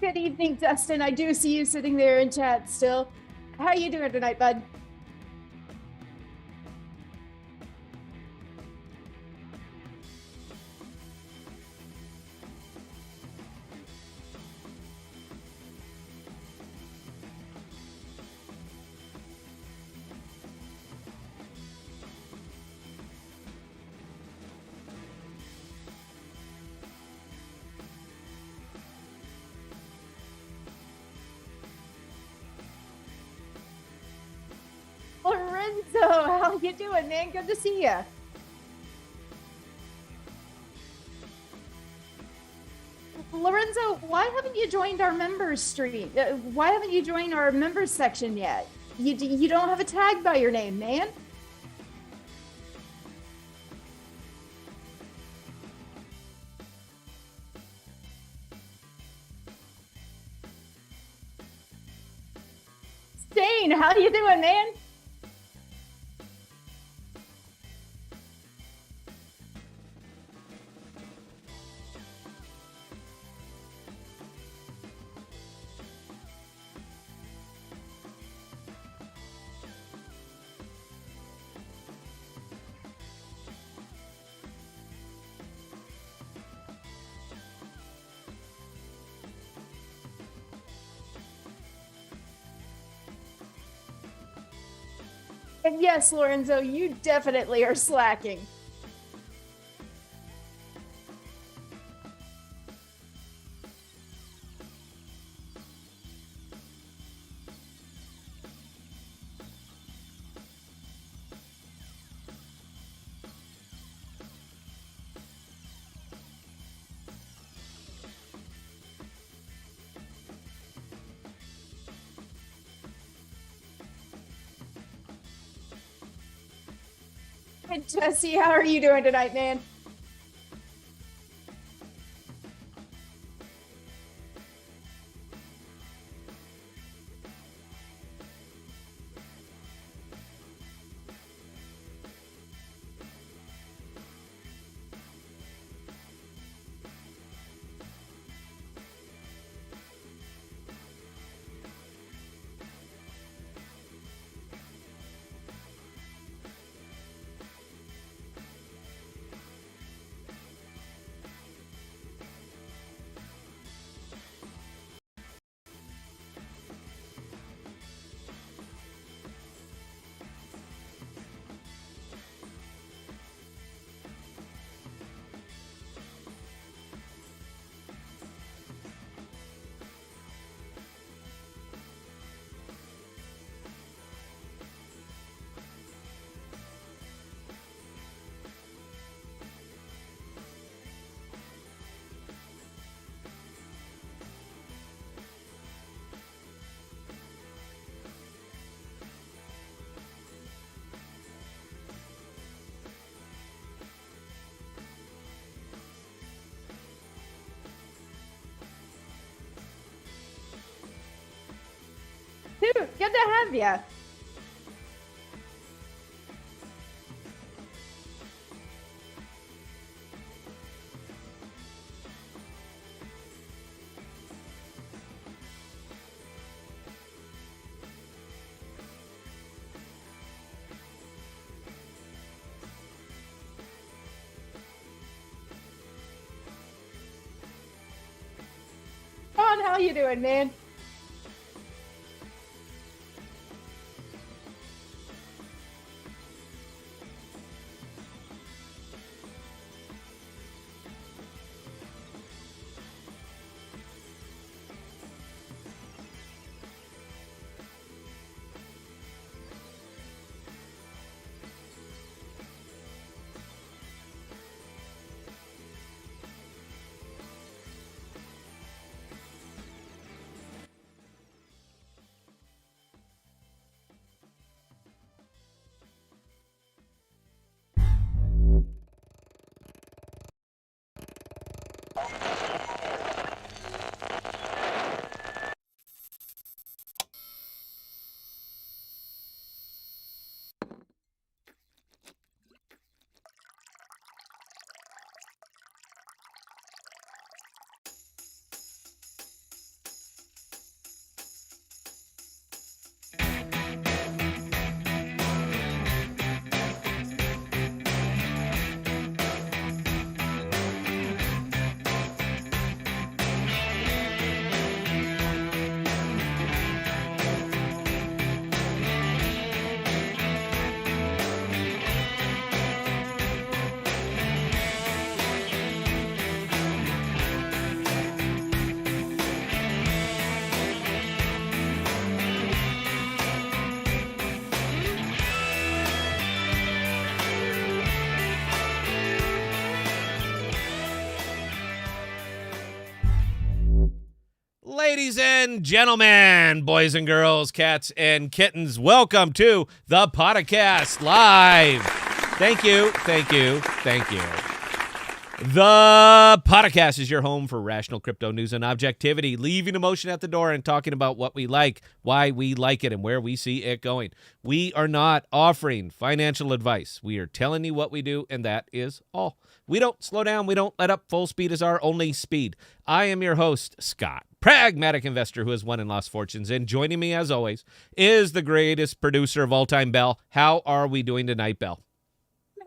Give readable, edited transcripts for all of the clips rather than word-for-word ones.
good evening, Dustin. I do see you sitting there in chat still. How are you doing tonight, bud? Lorenzo, how you doing, man? Good to see you. Lorenzo, why haven't you joined our members stream? Why haven't you joined our members section yet? You don't have a tag by your name, man. Stain, how you doing, man? And yes, Lorenzo, you definitely are slacking. Hey, Jesse, how are you doing tonight, man? Dude, good to have you. John, how you doing, man? Ladies and gentlemen, boys and girls, cats and kittens, welcome to the podcast live. Thank you. The podcast is your home for rational crypto news and objectivity, leaving emotion at the door and talking about what we like, why we like it, and where we see it going. We are not offering financial advice. We are telling you what we do, and that is all. We don't slow down. We don't let up. Full speed is our only speed. I am your host, Scott, pragmatic investor who has won and lost fortunes. And joining me, as always, is the greatest producer of all time, Belle. How are we doing tonight, Belle?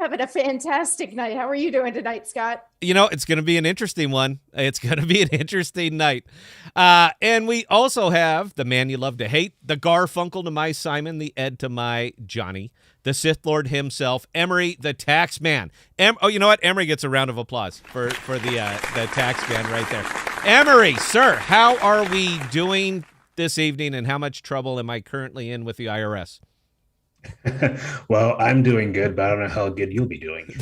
Having a fantastic night. How are you doing tonight, Scott? You know, it's going to be an interesting one. It's going to be an interesting night. And we also have the man you love to hate, the Garfunkel to my Simon, the Ed to my Johnny, the Sith Lord himself, Emery, the tax man. You know what? Emery gets a round of applause for the tax man right there. Emery, sir, how are we doing this evening, and how much trouble am I currently in with the IRS? Well, I'm doing good, but I don't know how good you'll be doing.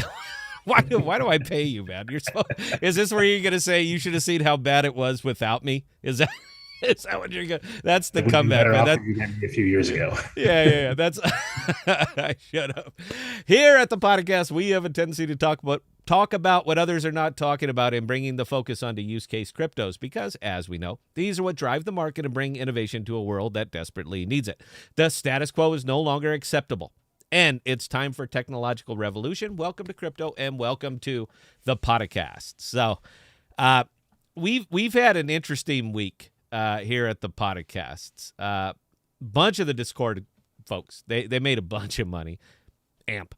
Why do I pay you, man? Is this where you're going to say you should have seen how bad it was without me? Is that what you're going to? That's the comeback, man. That a few years ago. Yeah. That's I shut up. Here at the podcast, we have a tendency to talk about what others are not talking about and bringing the focus onto use case cryptos because, as we know, these are what drive the market and bring innovation to a world that desperately needs it. The status quo is no longer acceptable, and it's time for technological revolution. Welcome to crypto, and welcome to the podcast. So we've had an interesting week here at the podcasts. Bunch of the Discord folks, they made a bunch of money. AMP.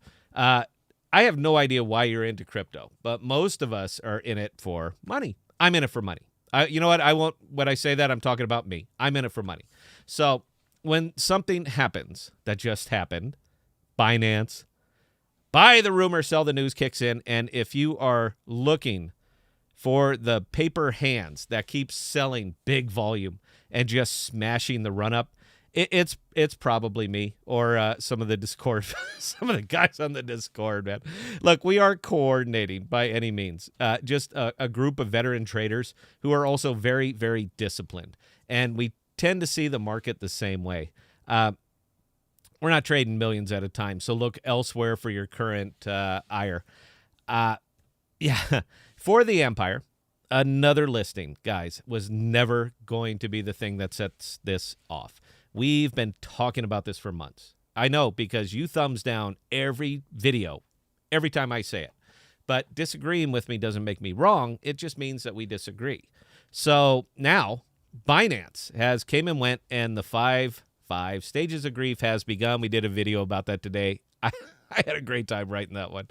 I have no idea why you're into crypto, but most of us are in it for money. I'm in it for money. You know what? When I say that, I'm talking about me. I'm in it for money. So when something happens that just happened, Binance, buy the rumor, sell the news kicks in. And if you are looking for the paper hands that keep selling big volume and just smashing the run up, it's probably me or some of the Discord, some of the guys on the Discord, man. Look, we aren't coordinating by any means. Just a group of veteran traders who are also very, very disciplined. And we tend to see the market the same way. We're not trading millions at a time, so look elsewhere for your current ire. Yeah, for the Empire, another listing, guys, was never going to be the thing that sets this off. We've been talking about this for months. I know because you thumbs down every video, every time I say it. But disagreeing with me doesn't make me wrong. It just means that we disagree. So now Binance has came and went, and the five stages of grief has begun. We did a video about that today. I had a great time writing that one.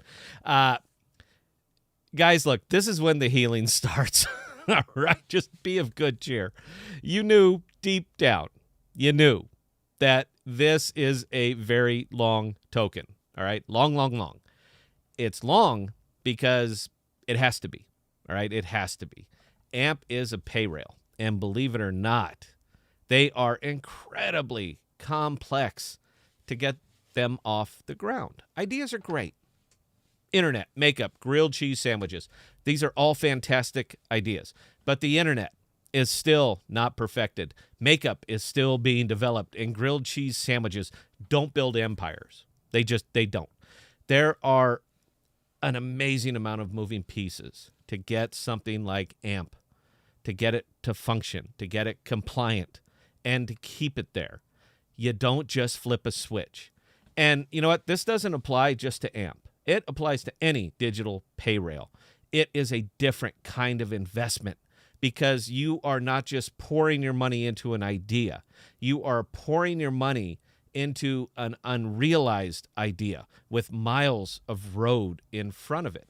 Guys, look, this is when the healing starts. All right, just be of good cheer. You knew deep down. You knew that this is a very long token, all right? Long. It's long because it has to be, all right? It has to be. AMP is a Payrail, and believe it or not, they are incredibly complex to get them off the ground. Ideas are great. Internet, makeup, grilled cheese sandwiches. These are all fantastic ideas, but the internet is still not perfected. Makeup is still being developed, and grilled cheese sandwiches don't build empires. They don't. There are an amazing amount of moving pieces to get something like AMP, to get it to function, to get it compliant, and to keep it there. You don't just flip a switch. And you know what? This doesn't apply just to AMP. It applies to any digital Payrail. It is a different kind of investment, because you are not just pouring your money into an idea. You are pouring your money into an unrealized idea with miles of road in front of it.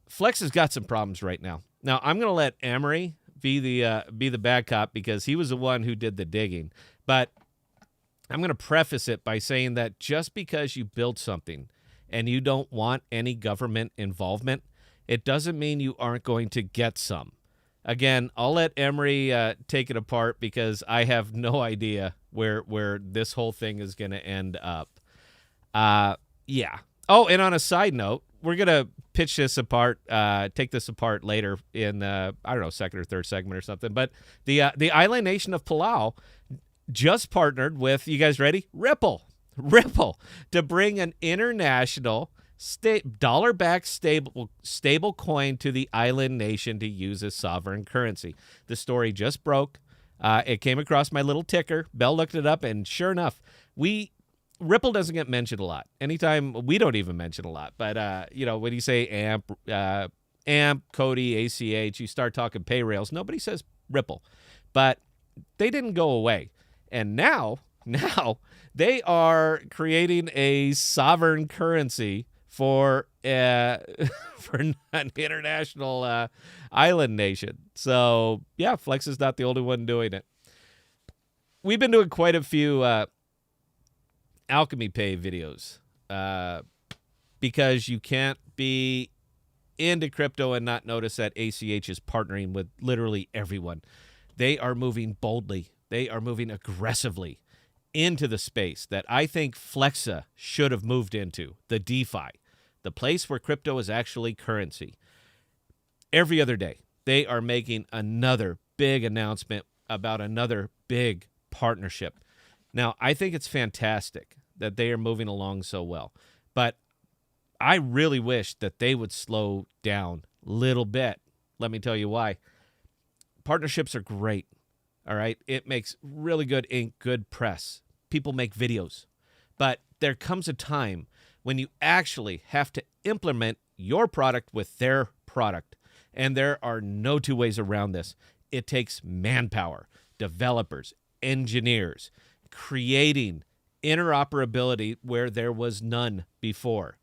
Flex has got some problems right now. Now, I'm going to let Emery be the bad cop because he was the one who did the digging. But I'm going to preface it by saying that just because you build something and you don't want any government involvement, it doesn't mean you aren't going to get some. Again, I'll let Emery take it apart because I have no idea where this whole thing is going to end up. Yeah. Oh, and on a side note, we're gonna pitch this apart, take this apart later in I don't know, second or third segment or something. But the island nation of Palau just partnered with, you guys ready? Ripple to bring an international dollar-backed stable coin to the island nation to use as sovereign currency. The story just broke. It came across my little ticker. Bell looked it up, and sure enough, Ripple doesn't get mentioned a lot. Anytime, we don't even mention a lot. But when you say AMP, Cody, ACH, you start talking Payrails, nobody says Ripple. But they didn't go away. And now they are creating a sovereign currency for an international island nation. So, yeah, Flex is not the only one doing it. We've been doing quite a few Alchemy Pay videos because you can't be into crypto and not notice that ACH is partnering with literally everyone. They are moving boldly. They are moving aggressively into the space that I think Flexa should have moved into, the DeFi, the place where crypto is actually currency. Every other day, they are making another big announcement about another big partnership. Now, I think it's fantastic that they are moving along so well, but I really wish that they would slow down a little bit. Let me tell you why. Partnerships are great, all right? It makes really good ink, good press. People make videos. But there comes a time when you actually have to implement your product with their product, and there are no two ways around this. It takes manpower, developers, engineers, creating interoperability where there was none before.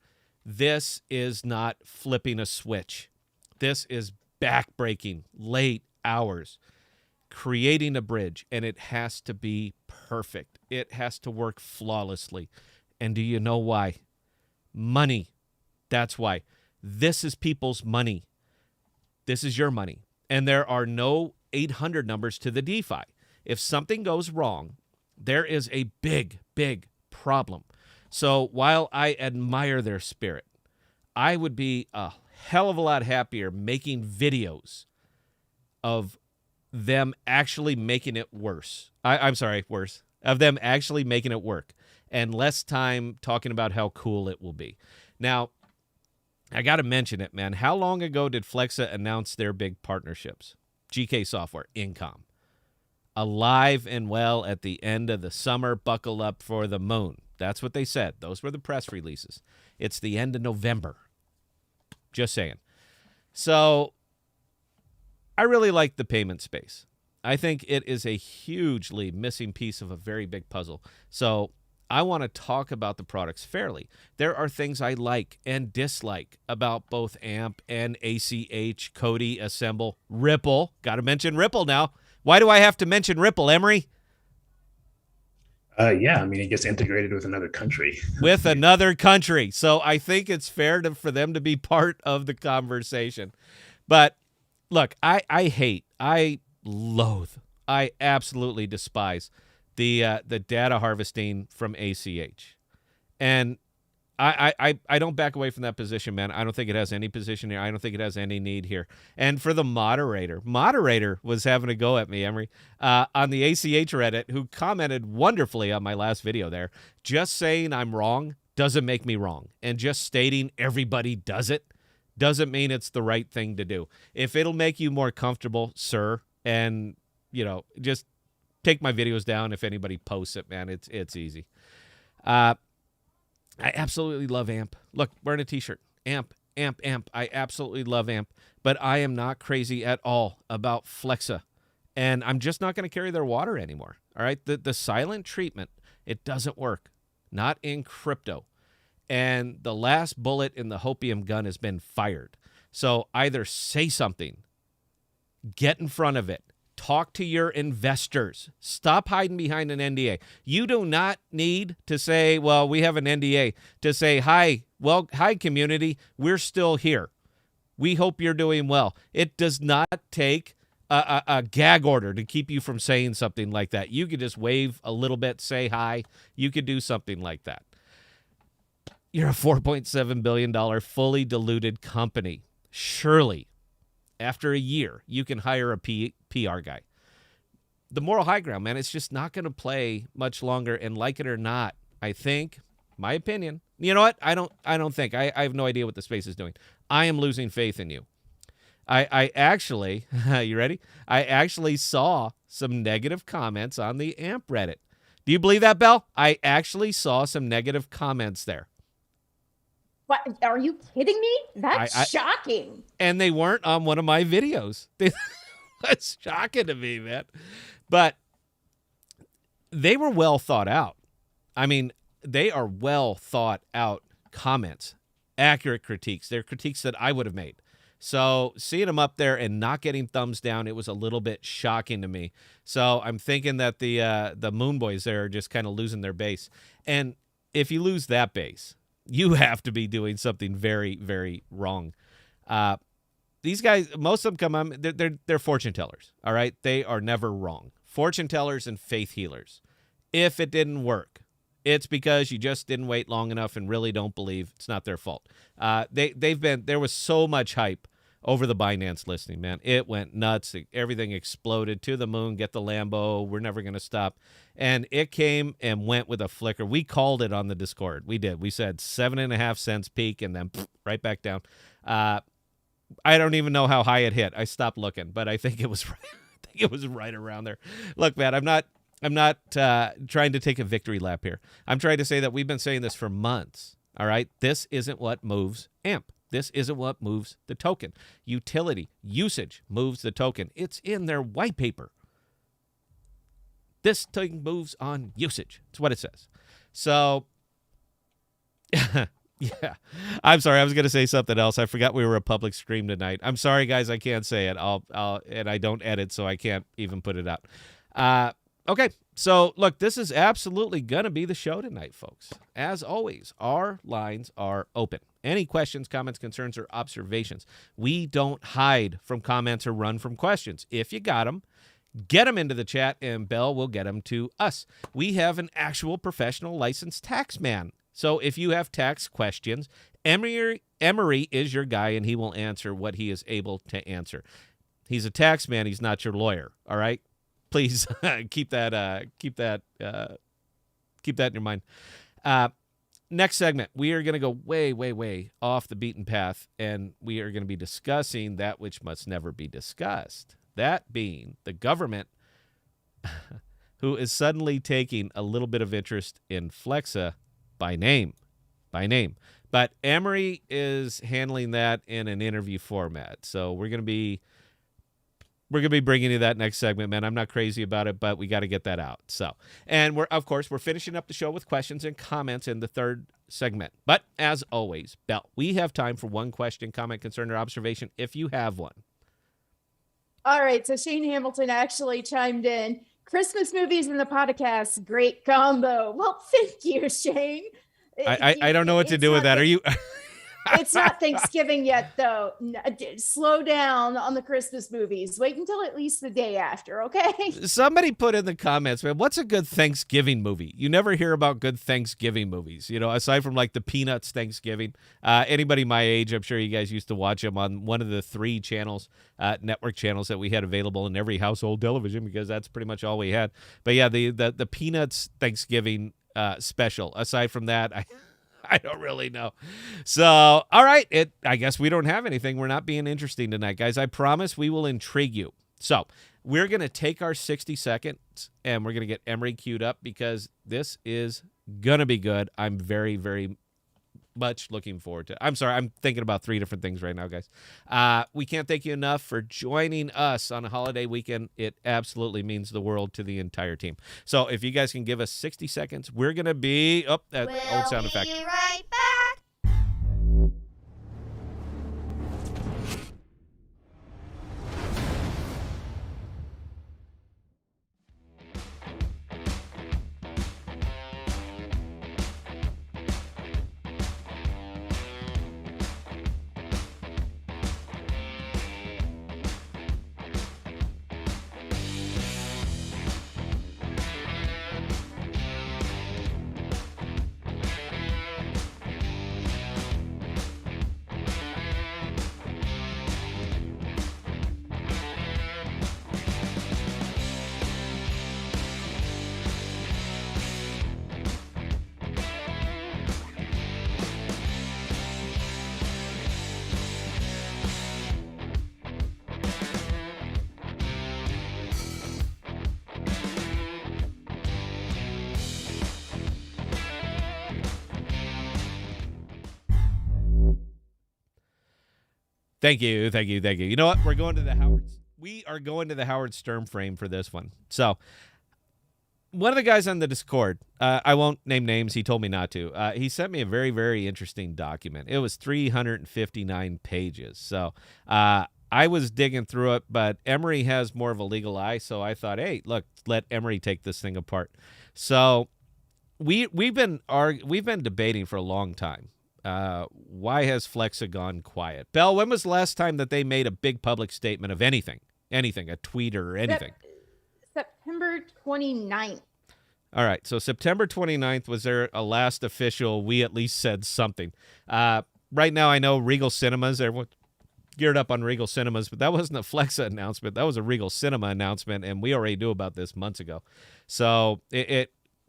This is not flipping a switch. This is backbreaking late hours, creating a bridge, and it has to be perfect. It has to work flawlessly. And do you know why? Money. That's why. This is people's money. This is your money. And there are no 800 numbers to the DeFi. If something goes wrong, there is a big, big problem. So while I admire their spirit, I would be a hell of a lot happier making videos of them actually making it worse. Worse. Of them actually making it work, and less time talking about how cool it will be. Now, I got to mention it, man. How long ago did Flexa announce their big partnerships? GK Software, Incom. Alive and well at the end of the summer, buckle up for the moon. That's what they said. Those were the press releases. It's the end of November. Just saying. So I really like the payment space. I think it is a hugely missing piece of a very big puzzle. So I want to talk about the products fairly. There are things I like and dislike about both AMP and ACH, Cody, Assemble, Ripple. Got to mention Ripple now. Why do I have to mention Ripple, Emery? Yeah, I mean, it gets integrated with another country. With another country. So I think it's fair for them to be part of the conversation. But look, I loathe, I absolutely despise the data harvesting from ACH. And I don't back away from that position, man. I don't think it has any position here. I don't think it has any need here. And for the moderator was having a go at me, Emery, on the ACH Reddit, who commented wonderfully on my last video there. Just saying I'm wrong doesn't make me wrong. And just stating everybody does it doesn't mean it's the right thing to do. If it'll make you more comfortable, sir, and, just take my videos down if anybody posts it, man. It's easy. I absolutely love AMP. Look, wearing a t-shirt. AMP. I absolutely love AMP. But I am not crazy at all about Flexa. And I'm just not going to carry their water anymore. All right? The silent treatment, it doesn't work. Not in crypto. And the last bullet in the hopium gun has been fired. So either say something, get in front of it, talk to your investors. Stop hiding behind an NDA. You do not need to say, well, we have an NDA, to say, hi, community, we're still here. We hope you're doing well. It does not take a gag order to keep you from saying something like that. You could just wave a little bit, say hi. You could do something like that. You're a $4.7 billion fully diluted company. Surely, after a year, you can hire a PR guy. The moral high ground, man, it's just not going to play much longer. And like it or not, I think, my opinion, you know what? I don't think. I have no idea what the space is doing. I am losing faith in you. I actually, you ready? I actually saw some negative comments on the AMP Reddit. Do you believe that, Belle? I actually saw some negative comments there. What? Are you kidding me? That's shocking. And they weren't on one of my videos. That's shocking to me, man. But they were well thought out. I mean, they are well thought out comments, accurate critiques. They're critiques that I would have made. So seeing them up there and not getting thumbs down, it was a little bit shocking to me. So I'm thinking that the Moon Boys there are just kind of losing their base. And if you lose that base, you have to be doing something very, very wrong. These guys, most of them come on, they're fortune tellers, all right? They are never wrong. Fortune tellers and faith healers. If it didn't work, it's because you just didn't wait long enough and really don't believe. It's not their fault. There was so much hype over the Binance listing, man. It went nuts. Everything exploded to the moon. Get the Lambo. We're never going to stop. And it came and went with a flicker. We called it on the Discord. We did. We said 7.5 cents peak and then right back down. I don't even know how high it hit. I stopped looking, but I think it was right. It was right around there. Look, man, I'm not trying to take a victory lap here. I'm trying to say that we've been saying this for months. All right. This isn't what moves AMP. This isn't what moves the token. Utility, usage moves the token. It's in their white paper. This thing moves on usage. It's what it says. So, yeah. I'm sorry. I was going to say something else. I forgot we were a public stream tonight. I'm sorry, guys. I can't say it. And I don't edit, so I can't even put it out. Okay. So, look, this is absolutely going to be the show tonight, folks. As always, our lines are open. Any questions, comments, concerns, or observations. We don't hide from comments or run from questions. If you got them, get them into the chat, and Belle will get them to us. We have an actual professional licensed tax man. So if you have tax questions, Emery is your guy, and he will answer what he is able to answer. He's a tax man. He's not your lawyer. All right. Please keep that in your mind. Next segment, we are going to go way, way, way off the beaten path, and we are going to be discussing that which must never be discussed. That being the government, who is suddenly taking a little bit of interest in Flexa by name. But Emery is handling that in an interview format. So we're going to be bringing you that next segment, man. I'm not crazy about it, but we got to get that out. So, and we're finishing up the show with questions and comments in the third segment. But as always, Belle, we have time for one question, comment, concern, or observation if you have one. All right. So Shane Hamilton actually chimed in. Christmas movies and the podcast, great combo. Well, thank you, Shane. I don't know what to do with that. Are you? It's not Thanksgiving yet, though. Slow down on the Christmas movies. Wait until at least the day after, okay? Somebody put in the comments, man, what's a good Thanksgiving movie? You never hear about good Thanksgiving movies, aside from like the Peanuts Thanksgiving. Anybody my age, I'm sure you guys used to watch them on one of the 3 channels, network channels that we had available in every household television, because that's pretty much all we had. But yeah, the Peanuts Thanksgiving special. Aside from that, I don't really know. So, all right. I guess we don't have anything. We're not being interesting tonight, guys. I promise we will intrigue you. So we're going to take our 60 seconds and we're going to get Emery queued up, because this is going to be good. I'm very, very much looking forward to it. I'm sorry. I'm thinking about 3 different things right now, guys. We can't thank you enough for joining us on a holiday weekend. It absolutely means the world to the entire team. So if you guys can give us 60 seconds, we're going to be that old sound effect. We'll be right back. Thank you. You know what? We are going to the Howard Stern frame for this one. So one of the guys on the Discord, I won't name names. He told me not to. He sent me a very, very interesting document. It was 359 pages. So I was digging through it, but Emery has more of a legal eye. So I thought, hey, look, let Emery take this thing apart. So we've been debating for a long time. Why has Flexa gone quiet? Bell, when was the last time that they made a big public statement of anything, a tweet or anything? September 29th. All right, so September 29th was there a last official, we at least said something. Right now I know Regal Cinemas, everyone geared up on Regal Cinemas, but that wasn't a Flexa announcement. That was a Regal Cinema announcement, and we already knew about this months ago. So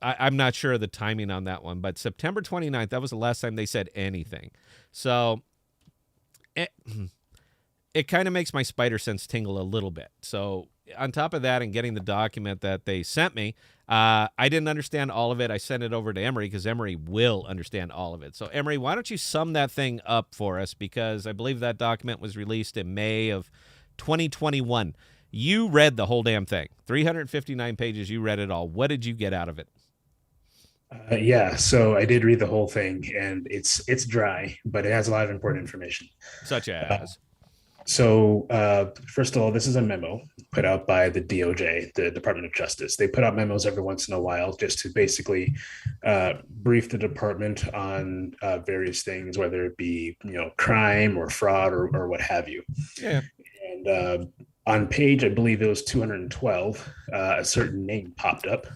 I'm not sure of the timing on that one, but September 29th, that was the last time they said anything. So it kind of makes my spider sense tingle a little bit. So on top of that and getting the document that they sent me, I didn't understand all of it. I sent it over to Emery because Emery will understand all of it. So Emery, why don't you sum that thing up for us? Because I believe that document was released in May of 2021. You read the whole damn thing. 359 pages. You read it all. What did you get out of it? Yeah, so I did read the whole thing, and it's dry, but it has a lot of important information. Such as? First of all, this is a memo put out by the DOJ, the Department of Justice. They put out memos every once in a while just to basically brief the department on various things, whether it be crime or fraud or what have you. Yeah. And on page, I believe it was 212, a certain name popped up.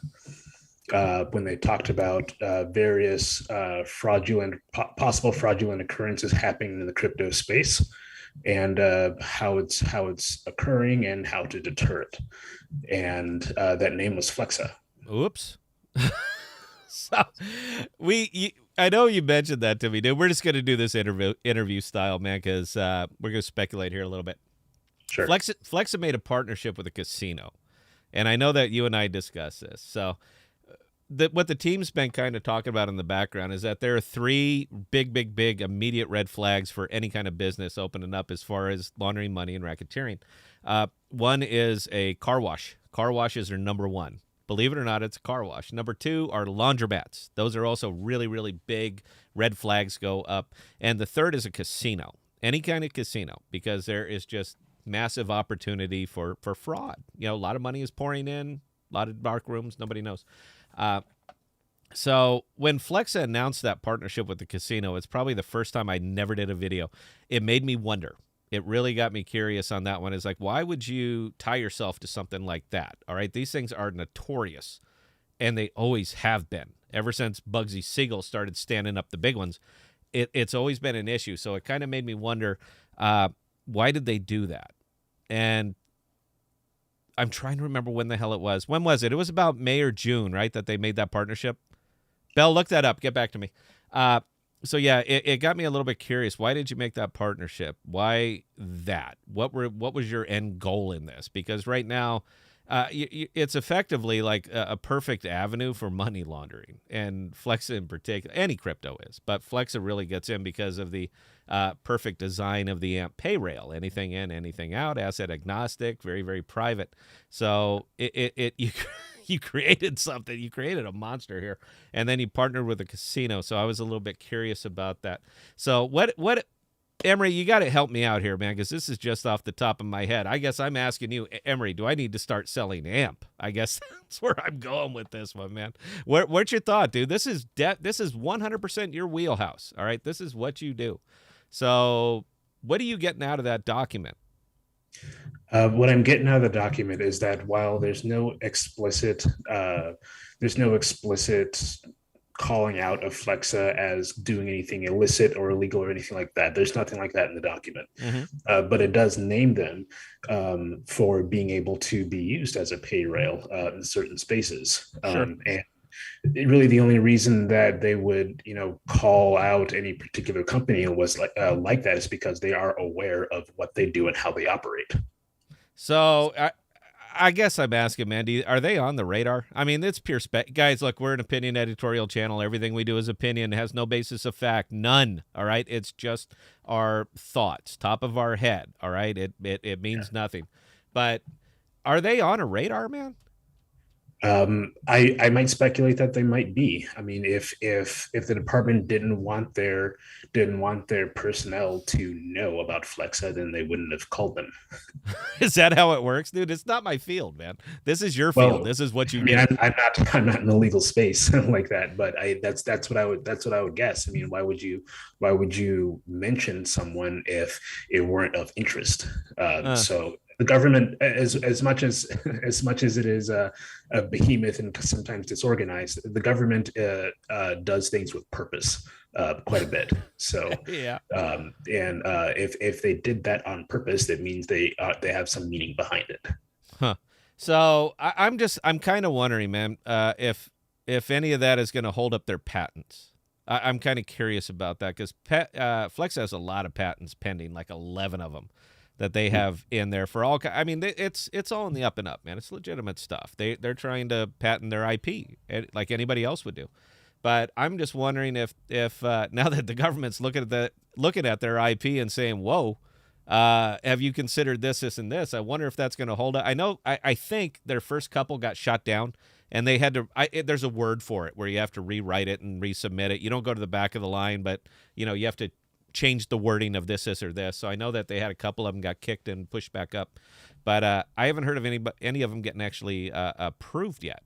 When they talked about various possible fraudulent occurrences happening in the crypto space, and how it's occurring and how to deter it. And that name was Flexa. Oops. So I know you mentioned that to me, dude. We're just going to do this interview style, man, because we're going to speculate here a little bit. Sure. Flexa made a partnership with a casino, and I know that you and I discussed this. So what the team's been kind of talking about in the background is that there are three big immediate red flags for any kind of business opening up as far as laundering money and racketeering. One is a car wash. Car washes are number one. Believe it or not, it's a car wash. Number two are laundromats. Those are also really, really big red flags go up. And the third is a casino, any kind of casino, because there is just massive opportunity for fraud. A lot of money is pouring in, a lot of dark rooms, nobody knows. So when Flexa announced that partnership with the casino, it's probably the first time I never did a video. It made me wonder. It really got me curious on that one. It's like, why would you tie yourself to something like that? All right. These things are notorious, and they always have been. Ever since Bugsy Siegel started standing up the big ones, it's always been an issue. So it kind of made me wonder, why did they do that? And I'm trying to remember when the hell it was. When was it? It was about May or June, right, that they made that partnership? Bell, look that up. Get back to me. So, yeah, it got me a little bit curious. Why did you make that partnership? Why that? What was your end goal in this? Because right now, it's effectively like a perfect avenue for money laundering. And Flexa in particular, any crypto is. But Flexa really gets in because of the perfect design of the AMP Payrail. Anything in, anything out, asset agnostic, very, very private. So you created something. You created a monster here. And then you partnered with a casino. So I was a little bit curious about that. So what Emery, you got to help me out here, man, because this is just off the top of my head. I guess I'm asking you, Emery, do I need to start selling AMP? I guess that's where I'm going with this one, man. What's your thought, dude? This is 100% your wheelhouse, all right? This is what you do. So what are you getting out of that document? What I'm getting out of the document is that while there's no explicit calling out of Flexa as doing anything illicit or illegal or anything like that. There's nothing like that in the document. Mm-hmm. But it does name them for being able to be used as a pay rail in certain spaces. Sure. And really the only reason that they would, call out any particular company was like that is because they are aware of what they do and how they operate. So I guess I'm asking, Mandy, are they on the radar? I mean, it's pure spec. Guys, look, we're an opinion editorial channel. Everything we do is opinion. It has no basis of fact. None. All right? It's just our thoughts, top of our head. All right? It means nothing. But are they on a radar, man? I might speculate that they might be. I mean, if the department didn't want their personnel to know about Flexa, then they wouldn't have called them. Is that how it works, dude? It's not my field, man. This is your field. This is what you I mean, do. I'm not in the legal space like that, but that's what I would guess. I mean, why would you mention someone if it weren't of interest? So the government, as much as it is a behemoth and sometimes disorganized, the government does things with purpose quite a bit. So yeah. If they did that on purpose, that means they have some meaning behind it. Huh. So I'm kind of wondering, man, if any of that is going to hold up their patents. I'm kind of curious about that because Flex has a lot of patents pending, like 11 of them that they have in there for all. I mean, it's all in the up and up, man. It's legitimate stuff. They're trying to patent their IP like anybody else would do. But I'm just wondering if now that the government's looking at their IP and saying, "Whoa, have you considered this, and this?" I wonder if that's going to hold up. I think their first couple got shot down, and they had to. There's a word for it where you have to rewrite it and resubmit it. You don't go to the back of the line, but you have to change the wording of this, or this. So I know that they had a couple of them got kicked and pushed back up, but I haven't heard of any of them getting actually approved yet.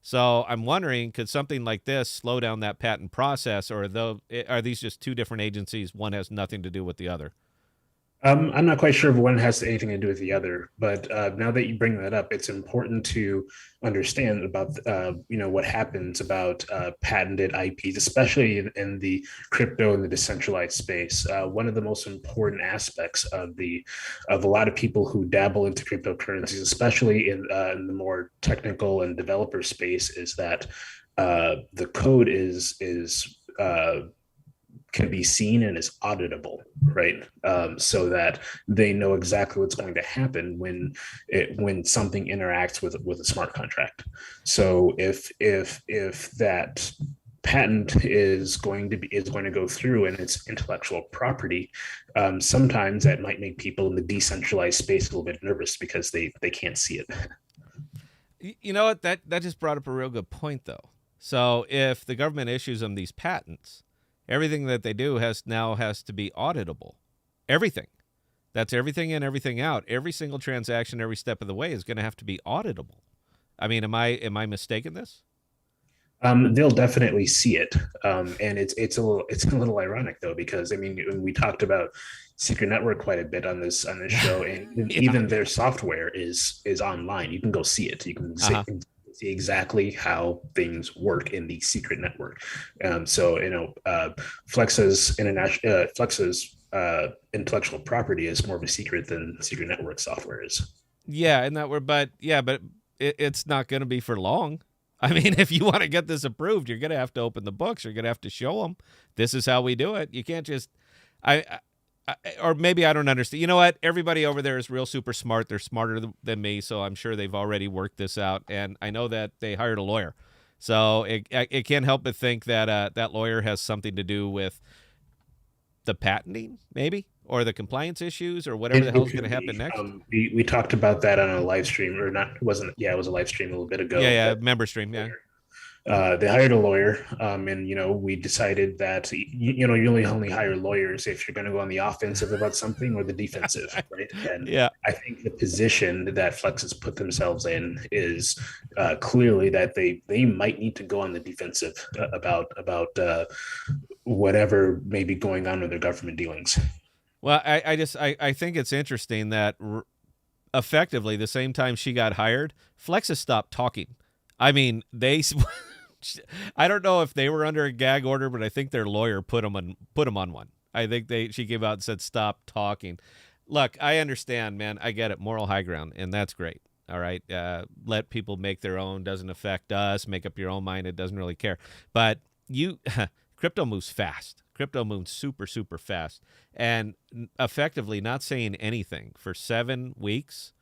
So I'm wondering, could something like this slow down that patent process, or are these just two different agencies? One has nothing to do with the other. I'm not quite sure if one has anything to do with the other, but now that you bring that up, it's important to understand about what happens about patented IPs, especially in the crypto and the decentralized space. One of the most important aspects of a lot of people who dabble into cryptocurrencies, especially in the more technical and developer space, is that the code is can be seen and is auditable, right? So that they know exactly what's going to happen when something interacts with a smart contract. So if that patent is going to go through and it's intellectual property, sometimes that might make people in the decentralized space a little bit nervous because they can't see it. You know what? That just brought up a real good point, though. So if the government issues them these patents, everything that they do has to be auditable. Everything. That's everything in, everything out. Every single transaction, every step of the way is going to have to be auditable. I mean, am I mistaken this? They'll definitely see it, and it's a little ironic though, because I mean we talked about Secret Network quite a bit on this show, and yeah. Even their software is online. You can go see it. You can see exactly how things work in the Secret Network. Flex's intellectual property is more of a secret than Secret Network software is. Yeah, but it's not going to be for long. I mean, if you want to get this approved, you're going to have to open the books. You're going to have to show them this is how we do it. You can't just, or maybe I don't understand. You know what? Everybody over there is real super smart. They're smarter than me, so I'm sure they've already worked this out. And I know that they hired a lawyer, so it can't help but think that that lawyer has something to do with the patenting, maybe, or the compliance issues, or whatever the hell's going to happen next. We talked about that on a live stream, or not? It wasn't. Yeah, it was a live stream a little bit ago. Yeah, member stream. Yeah. They hired a lawyer, and we decided that you only hire lawyers if you're going to go on the offensive about something or the defensive, right? And yeah, I think the position that Flex has put themselves in is clearly that they might need to go on the defensive about whatever may be going on with their government dealings. Well, I think it's interesting that effectively the same time she got hired, Flex has stopped talking. I mean, I don't know if they were under a gag order, but I think their lawyer put them on one. I think she came out and said, "Stop talking." Look, I understand, man. I get it. Moral high ground, and that's great. All right, let people make their own. Doesn't affect us. Make up your own mind. It doesn't really care. But crypto moves fast. Crypto moves super, super fast, and effectively not saying anything for 7 weeks.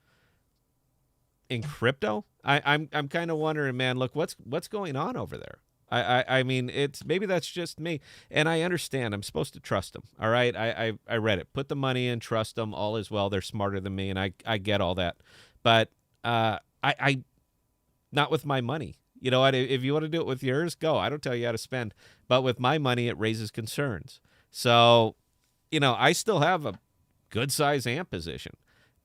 in crypto, I'm kind of wondering, man, look, what's going on over there? I mean, it's maybe that's just me, and I understand. I'm supposed to trust them. All right, I read it. Put the money in, trust them. All is well. They're smarter than me, and I get all that. But I not with my money. You know what? If you want to do it with yours, go. I don't tell you how to spend, but with my money, it raises concerns. So, I still have a good size amp position.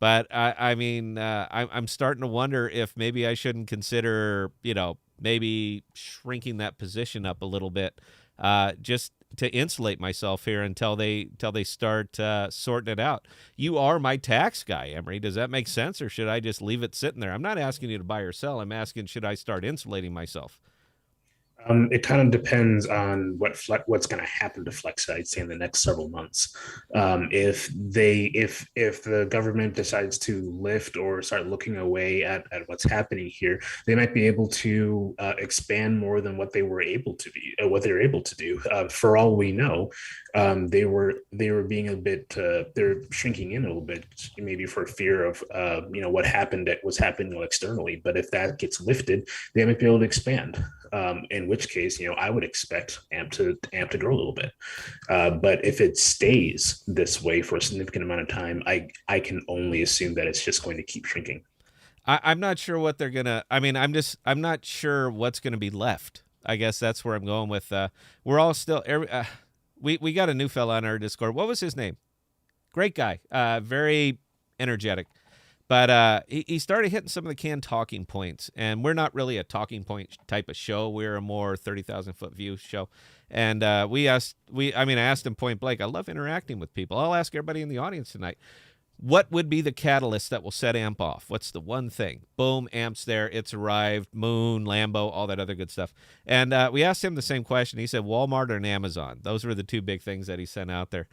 But I mean, I'm starting to wonder if maybe I shouldn't consider, maybe shrinking that position up a little bit, just to insulate myself here until they start sorting it out. You are my tax guy, Emery. Does that make sense, or should I just leave it sitting there? I'm not asking you to buy or sell. I'm asking, should I start insulating myself? It kind of depends on what's going to happen to Flexa, I'd say, in the next several months. If the government decides to lift or start looking away at what's happening here, they might be able to expand more than what they were able to be, what they were able to do. For all we know, they were being a bit, they're shrinking in a little bit, maybe for fear of what happened that was happening externally. But if that gets lifted, they might be able to expand. In which case, I would expect AMP to grow a little bit. But if it stays this way for a significant amount of time, I can only assume that it's just going to keep shrinking. I'm not sure what they're gonna. I mean, I'm not sure what's gonna be left. I guess that's where I'm going with. We're all still. We got a new fella on our Discord. What was his name? Great guy. Very energetic. But he started hitting some of the canned talking points, and we're not really a talking point type of show. We're a more 30,000-foot view show. And I asked him point blank, I love interacting with people. I'll ask everybody in the audience tonight, what would be the catalyst that will set AMP off? What's the one thing? Boom, AMP's there. It's arrived. Moon, Lambo, all that other good stuff. And we asked him the same question. He said Walmart and Amazon. Those were the two big things that he sent out there.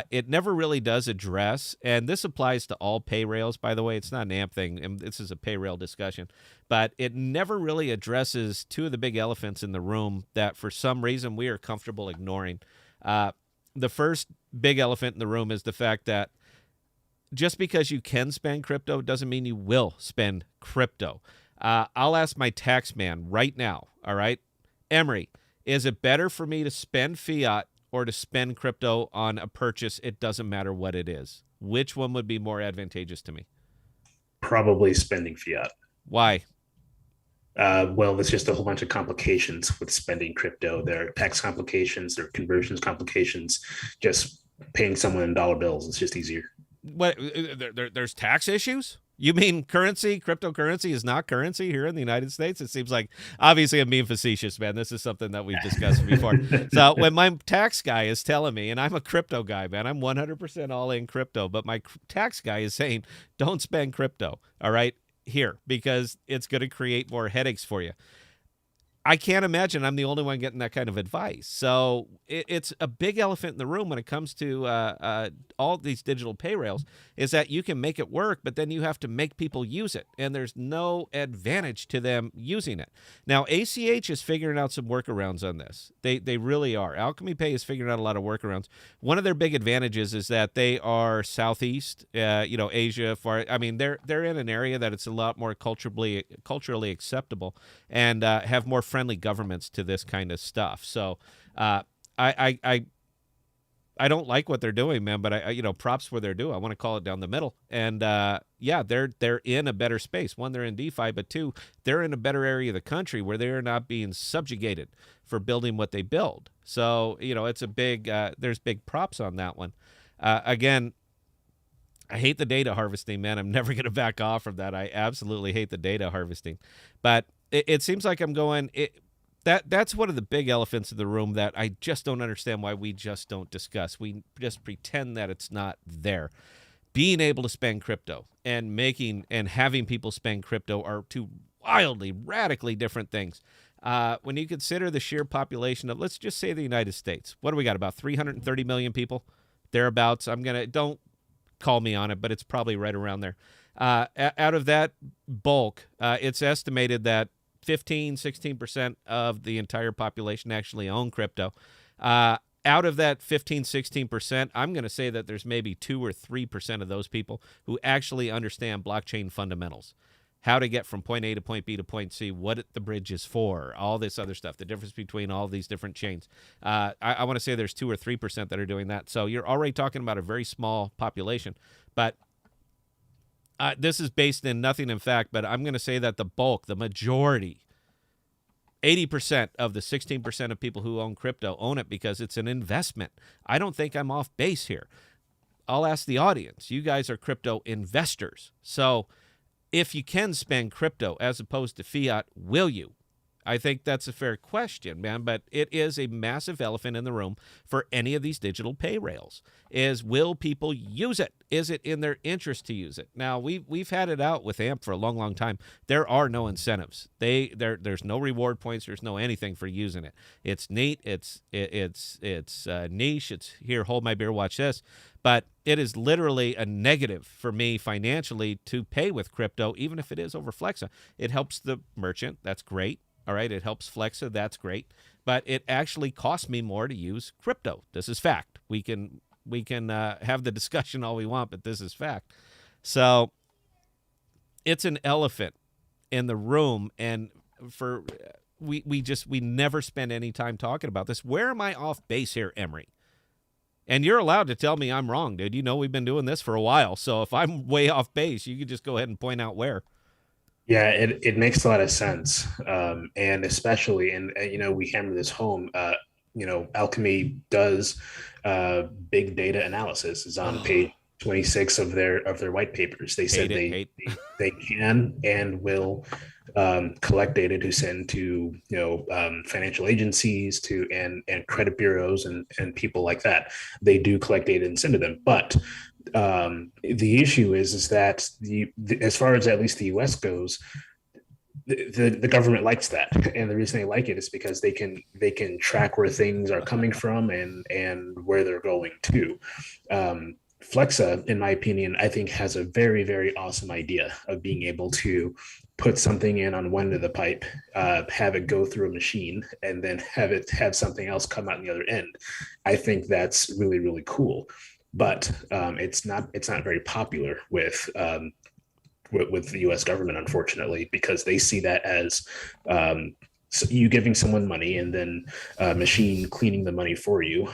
It never really does address, and this applies to all pay rails, by the way. It's not an AMP thing, and this is a pay rail discussion. But it never really addresses two of the big elephants in the room that for some reason we are comfortable ignoring. The first big elephant in the room is the fact that just because you can spend crypto doesn't mean you will spend crypto. I'll ask my tax man right now, all right? Emery, is it better for me to spend fiat or to spend crypto on a purchase? It doesn't matter what it is. Which one would be more advantageous to me? Probably spending fiat. Why? Well, there's just a whole bunch of complications with spending crypto. There are tax complications, there are conversions complications. Just paying someone in dollar bills is just easier. What? There's tax issues? You mean cryptocurrency is not currency here in the United States? It seems like, obviously I'm being facetious, man. This is something that we've discussed before. So when my tax guy is telling me, and I'm a crypto guy, man, I'm 100% all in crypto, but my tax guy is saying, don't spend crypto, all right, here, because it's going to create more headaches for you. I can't imagine I'm the only one getting that kind of advice. So it's a big elephant in the room when it comes to all these digital pay rails, is that you can make it work, but then you have to make people use it, and there's no advantage to them using it. Now, ACH is figuring out some workarounds on this. They really are. Alchemy Pay is figuring out a lot of workarounds. One of their big advantages is that they are Southeast, Asia. They're in an area that it's a lot more culturally acceptable, and have more friendly governments to this kind of stuff. So I don't like what they're doing, man, but props where they're due. I want to call it down the middle. And they're in a better space. One, they're in DeFi, but two, they're in a better area of the country where they're not being subjugated for building what they build. So, it's a big, there's big props on that one. Again, I hate the data harvesting, man. I'm never going to back off from that. I absolutely hate the data harvesting. But it seems like I'm going, that's one of the big elephants in the room that I just don't understand why we just don't discuss. We just pretend that it's not there. Being able to spend crypto and having people spend crypto are two wildly, radically different things. When you consider the sheer population of, let's just say, the United States, what do we got, about 330 million people? Thereabouts. Don't call me on it, but it's probably right around there. Out of that bulk, it's estimated that 16% of the entire population actually own crypto. Out of that 16%, I'm going to say that there's maybe 2 or 3% of those people who actually understand blockchain fundamentals. how to get from point A to point B to point C, what the bridge is for, all this other stuff, the difference between all these different chains. I want to say there's 2 or 3% that are doing that. So you're already talking about a very small population. But this is based in nothing in fact, but I'm going to say that the bulk, the majority, 80% of the 16% of people who own crypto own it because it's an investment. I don't think I'm off base here. I'll ask the audience. You guys are crypto investors. So if you can spend crypto as opposed to fiat, will you? I think that's a fair question, man, but it is a massive elephant in the room for any of these digital pay rails is will people use it? Is it in their interest to use it? Now, we've had it out with AMP for a long, long time. There are no incentives. There's no reward points. There's no anything for using it. It's neat. It's niche. It's here, hold my beer, watch this. But it is literally a negative for me financially to pay with crypto, even if it is over Flexa. It helps the merchant. That's great. All right, it helps Flexa. That's great. But it actually costs me more to use crypto. This is fact. We can have the discussion all we want, but this is fact. So it's an elephant in the room, and we never spend any time talking about this. Where am I off base here, Emery? And you're allowed to tell me I'm wrong, dude. You know we've been doing this for a while, so if I'm way off base, you could just go ahead and point out where. Yeah, it makes a lot of sense, and especially, and we hammer this home. Alchemy does big data analysis. Is on page 26 of their white papers. They said they can and will collect data to send to financial agencies and credit bureaus and people like that. They do collect data and send to them, but the issue is that as far as at least the US goes, the government likes that, and the reason they like it is because they can track where things are coming from and where they're going to. Flexa, in my opinion, I think has a very, very awesome idea of being able to put something in on one end of the pipe, have it go through a machine, and then have something else come out on the other end. I think that's really, really cool. But it's not very popular with the U.S. government, unfortunately, because they see that as you giving someone money and then a machine cleaning the money for you,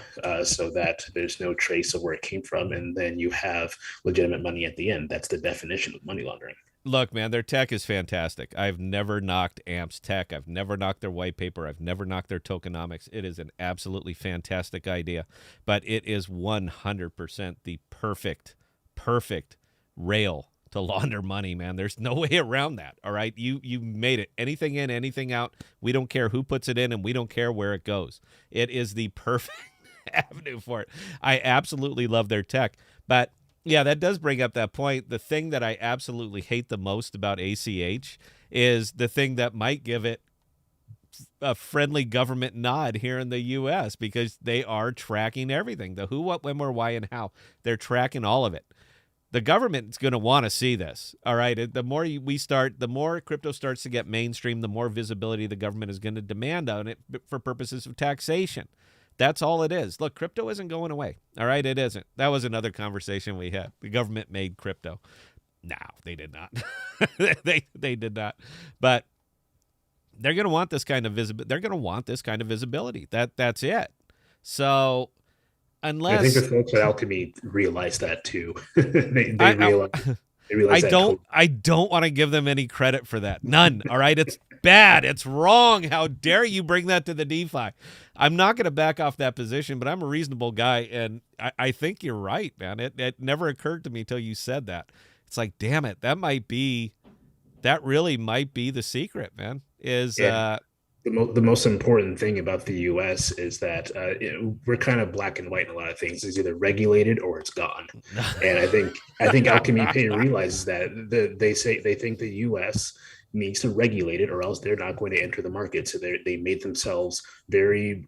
so that there's no trace of where it came from, and then you have legitimate money at the end. That's the definition of money laundering. Look, man, their tech is fantastic. I've never knocked AMP's tech. I've never knocked their white paper. I've never knocked their tokenomics. It is an absolutely fantastic idea, but it is 100% the perfect rail to launder money, man. There's no way around that, all right? You made it. Anything in, anything out. We don't care who puts it in, and we don't care where it goes. It is the perfect avenue for it. I absolutely love their tech, but yeah, that does bring up that point. The thing that I absolutely hate the most about ACH is the thing that might give it a friendly government nod here in the U.S. because they are tracking everything. The who, what, when, where, why, and how. They're tracking all of it. The government's going to want to see this, all right? The more the more crypto starts to get mainstream, the more visibility the government is going to demand on it for purposes of taxation. That's all it is. Look, crypto isn't going away. All right, it isn't. That was another conversation we had. The government made crypto. No, they did not. they did not. But they're going to want this kind of visibility. They're going to want this kind of visibility. That's it. So unless I think the folks at Alchemy realize that too. they realize. I don't want to give them any credit for that. None. All right. It's bad. It's wrong. How dare you bring that to the DeFi? I'm not going to back off that position, but I'm a reasonable guy. And I think you're right, man. It never occurred to me till you said that. It's like, damn it. That really might be the secret, man, is, yeah. The most important thing about the U.S. is that we're kind of black and white in a lot of things. It's either regulated or it's gone. And I think Alchemy Pay realizes that they think the U.S. needs to regulate it, or else they're not going to enter the market. So they made themselves very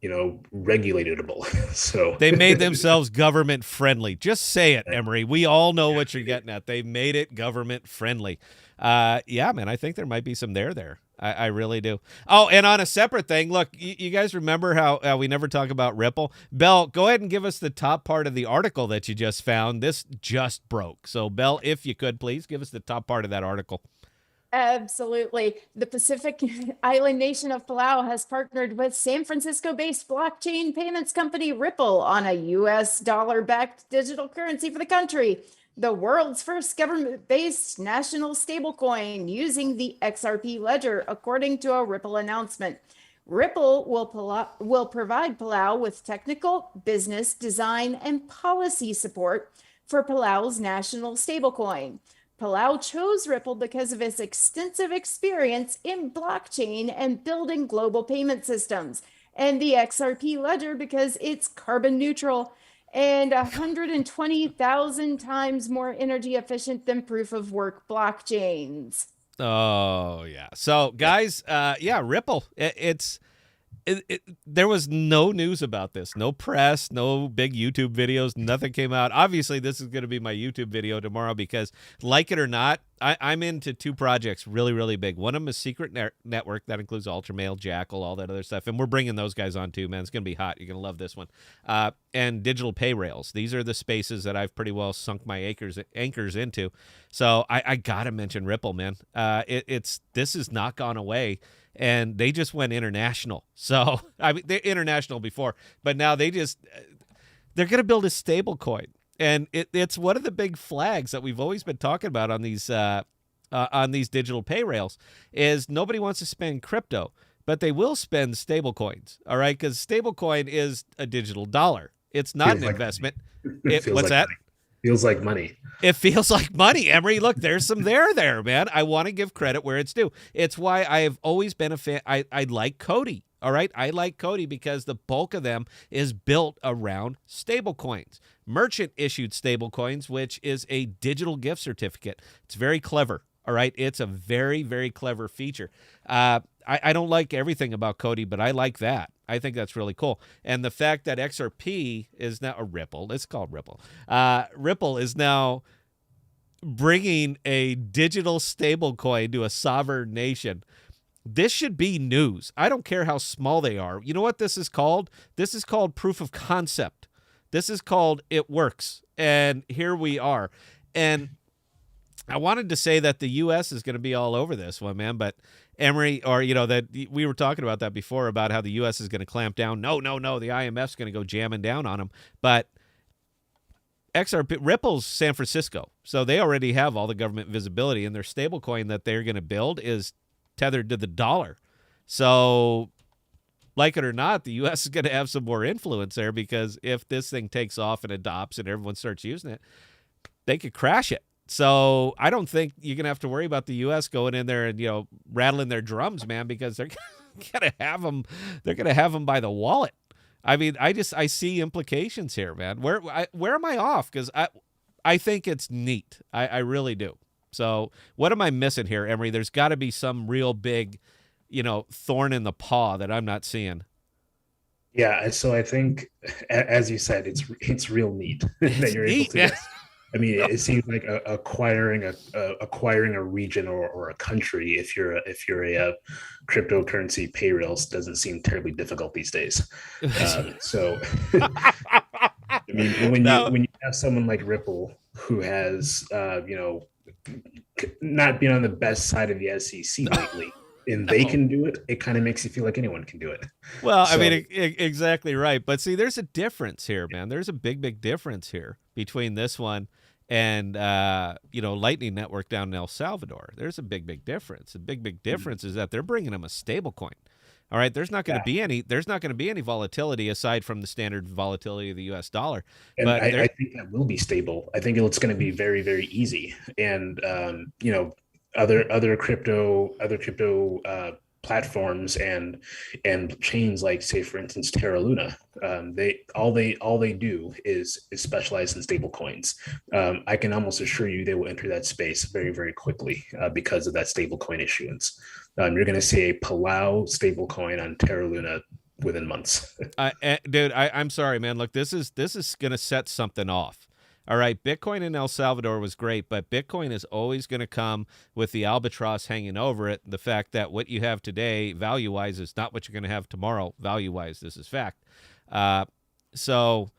regulatable. So They made themselves government friendly. Just say it, Emery. We all know what you're getting at. They made it government friendly. Yeah, man, I think there might be some there. I really do. Oh, and on a separate thing, look, you guys remember how we never talk about Ripple? Belle, go ahead and give us the top part of the article that you just found. This just broke. So, Belle, if you could, please give us the top part of that article. Absolutely. The Pacific island nation of Palau has partnered with San Francisco-based blockchain payments company Ripple on a US dollar-backed digital currency for the country, the world's first government-based national stablecoin using the XRP ledger, according to a Ripple announcement. Ripple will provide Palau with technical, business, design, and policy support for Palau's national stablecoin. Palau chose Ripple because of its extensive experience in blockchain and building global payment systems, and the XRP ledger because it's carbon neutral and 120,000 times more energy efficient than proof of work blockchains. Oh, yeah. So, guys, yeah, Ripple, there was no news about this, no press, no big YouTube videos, nothing came out. Obviously, this is going to be my YouTube video tomorrow because, like it or not, I'm into two projects really, really big. One of them is Secret Network. That includes Ultramail, Jackal, all that other stuff. And we're bringing those guys on too, man. It's going to be hot. You're going to love this one. And digital Payrails. These are the spaces that I've pretty well sunk my anchors into. So I got to mention Ripple, man. This has not gone away. And they just went international. So, I mean, they're international before, but now they're going to build a stable coin. And it's one of the big flags that we've always been talking about on these digital pay rails is nobody wants to spend crypto, but they will spend stable coins. All right. Because stable coin is a digital dollar. It's not an investment. What's that? Feels like money. It feels like money, Emery. Look, there's some there, man. I want to give credit where it's due. It's why I have always been a fan. I like Cody. All right. I like Cody because the bulk of them is built around stable coins, merchant issued stable coins, which is a digital gift certificate. It's very clever. All right. It's a very, very clever feature. I don't like everything about Cody, but I like that. I think that's really cool. And the fact that XRP is now a Ripple, it's called Ripple. Ripple is now bringing a digital stable coin to a sovereign nation. This should be news. I don't care how small they are. You know what this is called? This is called proof of concept. This is called it works. And here we are. And I wanted to say that the U.S. is going to be all over this one, man, but Emery, or, that we were talking about that before about how the U.S. is going to clamp down. No, the IMF's going to go jamming down on them. But XRP, Ripple's San Francisco, so they already have all the government visibility, and their stablecoin that they're going to build is tethered to the dollar. So, like it or not, the U.S. is going to have some more influence there because if this thing takes off and adopts and everyone starts using it, they could crash it. So I don't think you're going to have to worry about the U.S. going in there and, rattling their drums, man, because they're going to have them. They're going to have them by the wallet. I mean, I see implications here, man. Where am I off? Because I think it's neat. I really do. So what am I missing here, Emery? There's got to be some real big, thorn in the paw that I'm not seeing. Yeah. So I think, as you said, it's real neat that you're able to. Yeah. I mean, it seems like acquiring a region or a country, if you're a cryptocurrency Payrails, doesn't seem terribly difficult these days. So, I mean, when you have someone like Ripple who has not been on the best side of the SEC lately, and they can do it, it kind of makes you feel like anyone can do it. Well, I mean, exactly right. But see, there's a difference here, man. There's a big difference here between this one and, Lightning Network down in El Salvador. There's a big difference. The big difference is that they're bringing them a stable coin. All right. There's not going to be any volatility aside from the standard volatility of the US dollar. And but I think that will be stable. I think it's going to be very, very easy. And, other crypto platforms and chains like, say, for instance, Terra Luna, they do is specialize in stable coins. I can almost assure you they will enter that space very, very quickly because of that stable coin issuance. You're going to see a Palau stable coin on Terra Luna within months. Dude, I'm sorry, man. Look, this is going to set something off. All right, Bitcoin in El Salvador was great, but Bitcoin is always going to come with the albatross hanging over it. The fact that what you have today, value-wise, is not what you're going to have tomorrow, value-wise. This is fact. So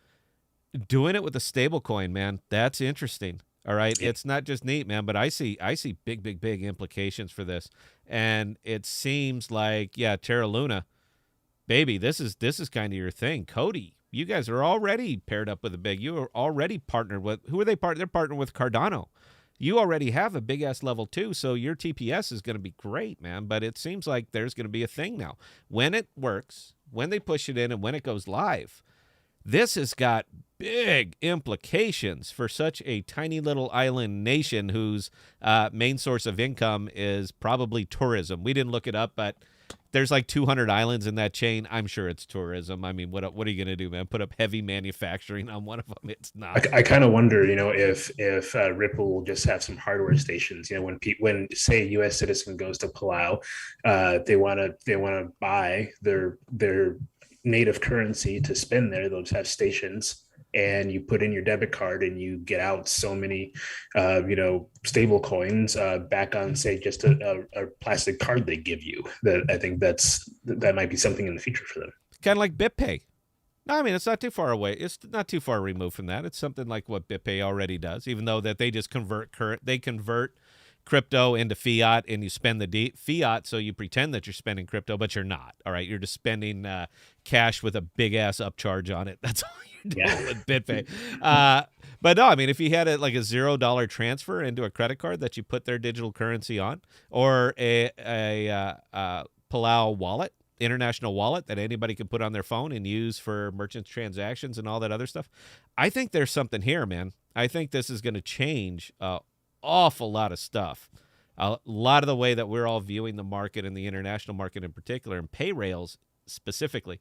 doing it with a stable coin, man, that's interesting. All right, it's not just neat, man, but I see big implications for this, and it seems like, yeah, Terra Luna, baby, this is kind of your thing. Cody, you guys are already paired up with a big. You are already partnered with. Who are they partnered? They're partnered with Cardano. You already have a big ass level 2, so your TPS is going to be great, man. But it seems like there's going to be a thing now. When it works, when they push it in, and when it goes live, this has got big implications for such a tiny little island nation whose main source of income is probably tourism. We didn't look it up, but there's like 200 islands in that chain. I'm sure it's tourism. I mean, what are you going to do, man? Put up heavy manufacturing on one of them? It's not. I kind of wonder, if Ripple will just have some hardware stations. When say a U.S. citizen goes to Palau, they want to buy their native currency to spend there. They'll just have stations, and you put in your debit card and you get out so many stable coins back on, say, just a plastic card they give you. That I think that might be something in the future for them, kind of like BitPay. No, I mean, it's not too far away. It's not too far removed from that. It's something like what BitPay already does, even though that they just convert crypto into fiat, and you spend the fiat, so you pretend that you're spending crypto, but you're not. All right, you're just spending cash with a big ass upcharge on it. That's all you're doing with BitPay. But no, I mean, if you had a $0 transfer into a credit card that you put their digital currency on, or a Palau wallet, international wallet that anybody can put on their phone and use for merchant transactions and all that other stuff, I think there's something here, man. I think this is going to change awful lot of stuff. A lot of the way that we're all viewing the market, and the international market in particular, and Payrails specifically.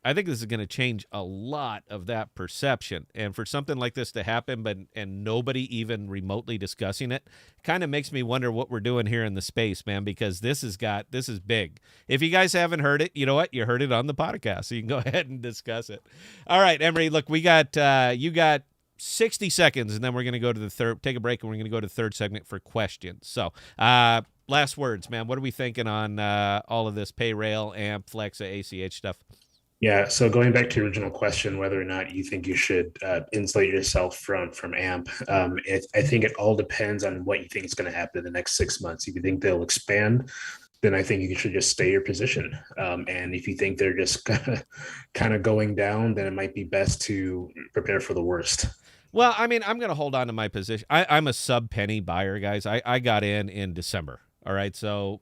I think this is going to change a lot of that perception. And for something like this to happen, and nobody even remotely discussing it, kind of makes me wonder what we're doing here in the space, man, because this is big. If you guys haven't heard it, you know what? You heard it on the podcast, so you can go ahead and discuss it. All right, Emery, look, you got 60 seconds, and then we're going to go to take a break, and we're going to go to the third segment for questions. So, last words, man. What are we thinking on all of this Payrail, AMP, Flexa, ACH stuff? Yeah. So going back to your original question, whether or not you think you should insulate yourself from AMP, I think it all depends on what you think is going to happen in the next 6 months. If you think they'll expand, then I think you should just stay your position. And if you think they're just kind of going down, then it might be best to prepare for the worst. Well, I mean, I'm going to hold on to my position. I'm a sub-penny buyer, guys. I got in December. All right. So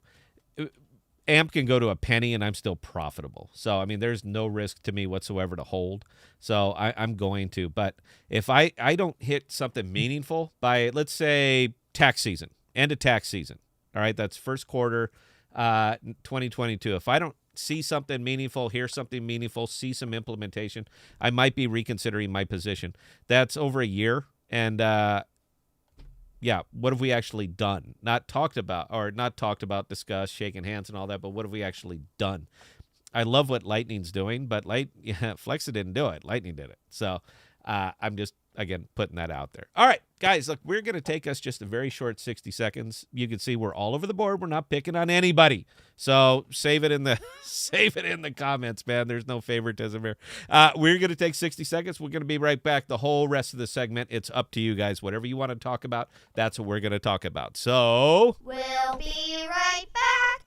AMP can go to a penny, and I'm still profitable. So, I mean, there's no risk to me whatsoever to hold. So I'm going to. But if I don't hit something meaningful by, let's say, tax season, end of tax season, all right, that's first quarter 2022. If I don't see something meaningful, hear something meaningful, see some implementation, I might be reconsidering my position. That's over a year. And yeah, what have we actually done? Not talked about, discussed, shaking hands and all that, but what have we actually done? I love what Lightning's doing, but Flexa didn't do it. Lightning did it. So I'm just, again, putting that out there. All right, guys, look, we're going to take us just a very short 60 seconds. You can see we're all over the board. We're not picking on anybody. So save it in the comments, man. There's no favoritism here. We're going to take 60 seconds. We're going to be right back. The whole rest of the segment, it's up to you guys. Whatever you want to talk about, that's what we're going to talk about. So we'll be right back.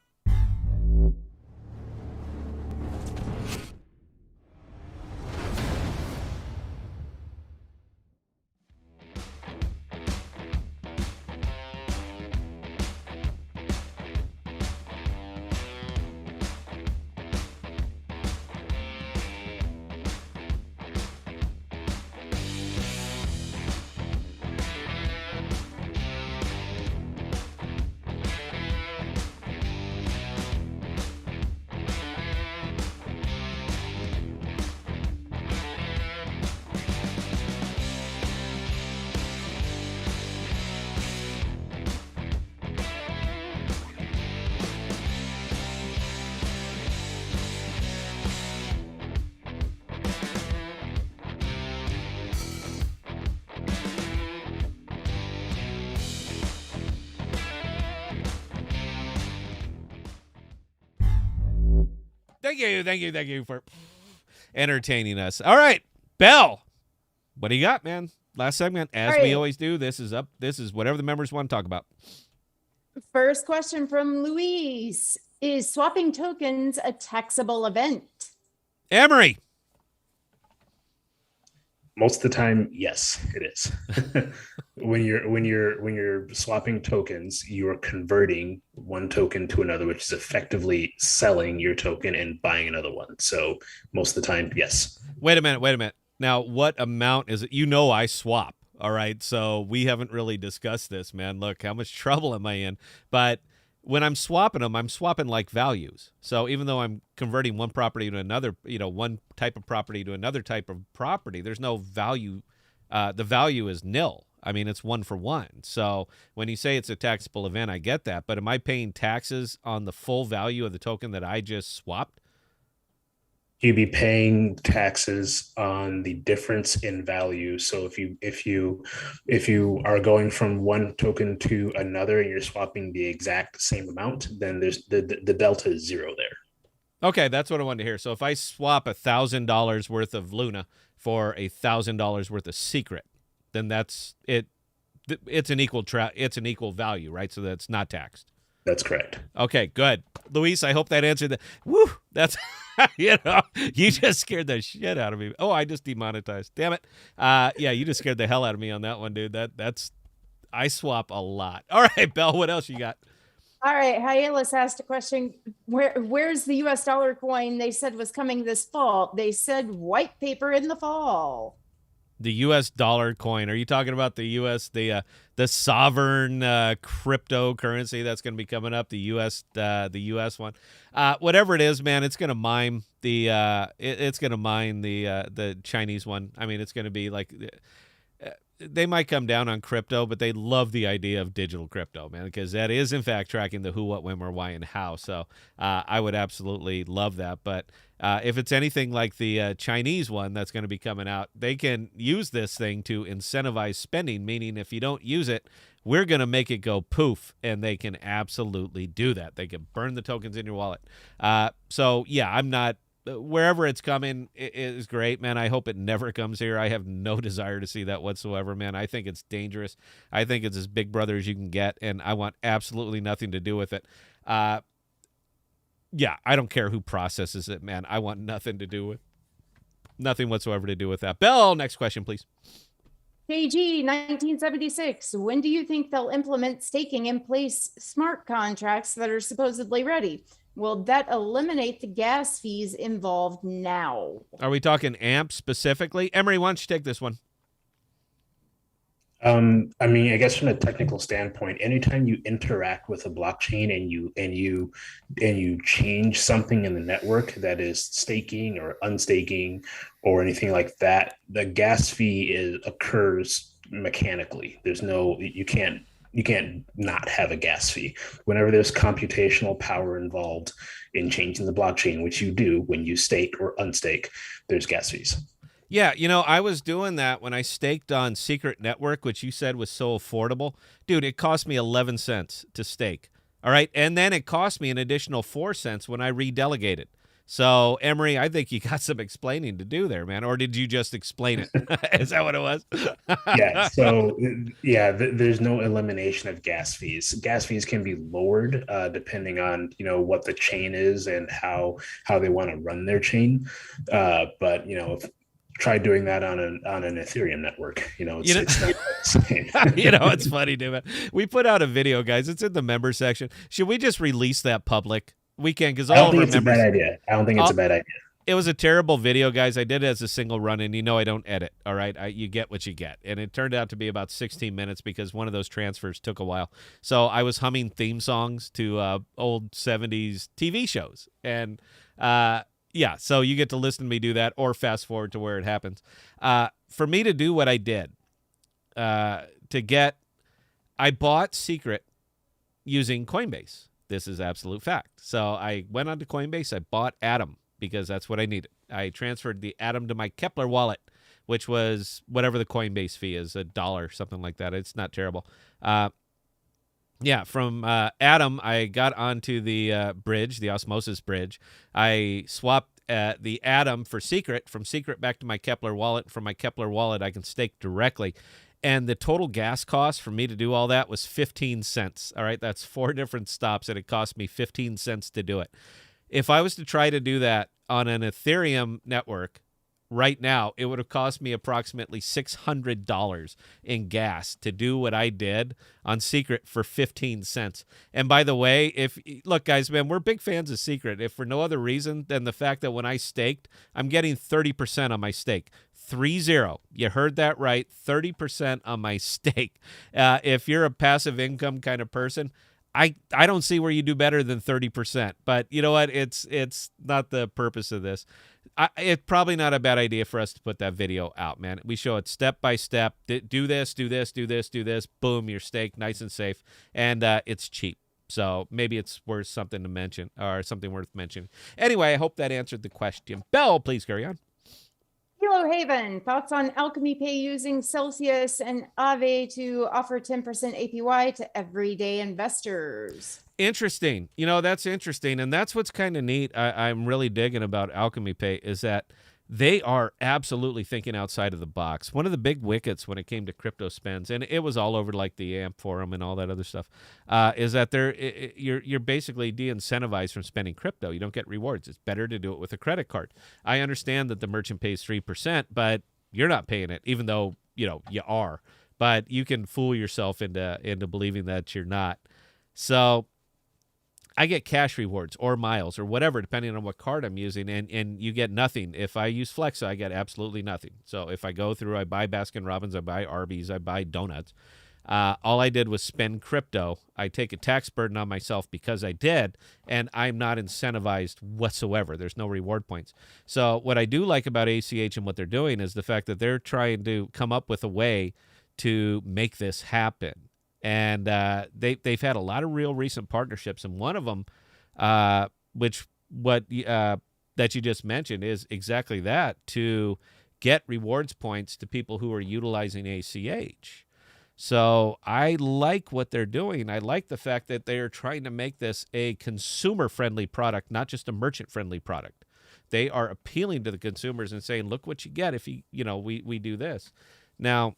Thank you for entertaining us. All right, Bell, what do you got, man? Last segment, as we right. always do. This is up. This is whatever the members want to talk about. First question from Luis. Is swapping tokens a taxable event? Emery. Most of the time, yes, it is. when you're swapping tokens, you are converting one token to another, which is effectively selling your token and buying another one. So most of the time, yes. Wait a minute. Now, what amount is it? You know I swap, all right? So we haven't really discussed this, man. Look, how much trouble am I in? But when I'm swapping them, I'm swapping like values. So even though I'm converting one property to another, one type of property to another type of property, there's no value. The value is nil. I mean, it's 1 for 1. So when you say it's a taxable event, I get that. But am I paying taxes on the full value of the token that I just swapped? You'd be paying taxes on the difference in value. So if you are going from one token to another and you're swapping the exact same amount, then there's the delta is 0 there. Okay, that's what I wanted to hear. So if I swap $1,000 worth of Luna for $1,000 worth of Secret, then that's it. It's an equal value, right? So that's not taxed. That's correct. Okay, good. Luis, I hope that answered that. Woo, that's, you just scared the shit out of me. Oh, I just demonetized. Damn it. Yeah, you just scared the hell out of me on that one, dude. I swap a lot. All right, Belle, what else you got? All right, Hyalus asked a question. Where's the US dollar coin they said was coming this fall? They said white paper in the fall. The U.S. dollar coin. Are you talking about the U.S. the sovereign cryptocurrency that's going to be coming up? The U.S. one. Whatever it is, man, it's going to mime it's going to mine the Chinese one. I mean, it's going to be like they might come down on crypto, but they love the idea of digital crypto, man, because that is in fact tracking the who, what, when, where, why, and how. So I would absolutely love that, but. If it's anything like the Chinese one that's going to be coming out, they can use this thing to incentivize spending, meaning if you don't use it, we're going to make it go poof, and they can absolutely do that. They can burn the tokens in your wallet. So, yeah, I'm not – wherever it's coming is great, man. I hope it never comes here. I have no desire to see that whatsoever, man. I think it's dangerous. I think it's as big brother as you can get, and I want absolutely nothing to do with it. Yeah, I don't care who processes it, man. I want nothing whatsoever to do with that. Bell, next question, please. KG 1976. When do you think they'll implement staking in place smart contracts that are supposedly ready? Will that eliminate the gas fees involved now? Are we talking AMP specifically? Emery, why don't you take this one? I mean, I guess from a technical standpoint, anytime you interact with a blockchain and you change something in the network that is staking or unstaking or anything like that, the gas fee occurs mechanically. You can't not have a gas fee. Whenever there's computational power involved in changing the blockchain, which you do when you stake or unstake, there's gas fees. Yeah, I was doing that when I staked on Secret Network, which you said was so affordable. Dude, it cost me 11 cents to stake. All right. And then it cost me an additional 4 cents when I redelegated. So, Emery, I think you got some explaining to do there, man. Or did you just explain it? Is that what it was? Yeah. So, yeah, there's no elimination of gas fees. Gas fees can be lowered depending on, what the chain is and how they want to run their chain. But, try doing that on an Ethereum network. It's not the same. It's funny, dude. We put out a video, guys. It's in the member section. Should we just release that public? We can, because I don't think it's a bad idea. It was a terrible video, guys. I did it as a single run, and I don't edit. All right, you get what you get, and it turned out to be about 16 minutes because one of those transfers took a while. So I was humming theme songs to old 70s TV shows, and yeah, so you get to listen to me do that or fast forward to where it happens. For me to do what I did, I bought Secret using Coinbase. This is absolute fact. So I went onto Coinbase. I bought Atom because that's what I needed. I transferred the Atom to my Kepler wallet, which was whatever the Coinbase fee is, $1, something like that. It's not terrible. Yeah, from Adam, I got onto the bridge, the osmosis bridge. I swapped the Atom for Secret, from Secret back to my Kepler wallet. From my Kepler wallet, I can stake directly. And the total gas cost for me to do all that was 15 cents. All right, that's 4 different stops, and it cost me 15 cents to do it. If I was to try to do that on an Ethereum network right now, it would have cost me approximately $600 in gas to do what I did on Secret for 15 cents. And by the way, look, guys, man, we're big fans of Secret, if for no other reason than the fact that when I staked, I'm getting 30% on my stake. 30. You heard that right. 30% on my stake. If you're a passive income kind of person, I don't see where you do better than 30%. But you know what? It's not the purpose of this. It's probably not a bad idea for us to put that video out, man. We show it step by step. Do this, do this, do this, do this. Boom, your stake, nice and safe. And it's cheap. So maybe it's worth something to mention, or something worth mentioning. Anyway, I hope that answered the question. Bell, please carry on. Hilo Haven, thoughts on Alchemy Pay using Celsius and Aave to offer 10% APY to everyday investors? Interesting. That's interesting. And that's what's kind of neat. I'm really digging about Alchemy Pay is that they are absolutely thinking outside of the box. One of the big wickets when it came to crypto spends, and it was all over like the AMP forum and all that other stuff, is that you're basically de-incentivized from spending crypto. You don't get rewards. It's better to do it with a credit card. I understand that the merchant pays 3%, but you're not paying it, even though you are. But you can fool yourself into believing that you're not. So I get cash rewards or miles or whatever, depending on what card I'm using, and you get nothing. If I use Flexa, I get absolutely nothing. So if I go through, I buy Baskin-Robbins, I buy Arby's, I buy donuts. All I did was spend crypto. I take a tax burden on myself because I did, and I'm not incentivized whatsoever. There's no reward points. So what I do like about ACH and what they're doing is the fact that they're trying to come up with a way to make this happen. And they've had a lot of real recent partnerships, and one of them, that you just mentioned, is exactly that, to get rewards points to people who are utilizing ACH. So I like what they're doing. I like the fact that they are trying to make this a consumer-friendly product, not just a merchant-friendly product. They are appealing to the consumers and saying, "Look what you get if we do this." Now,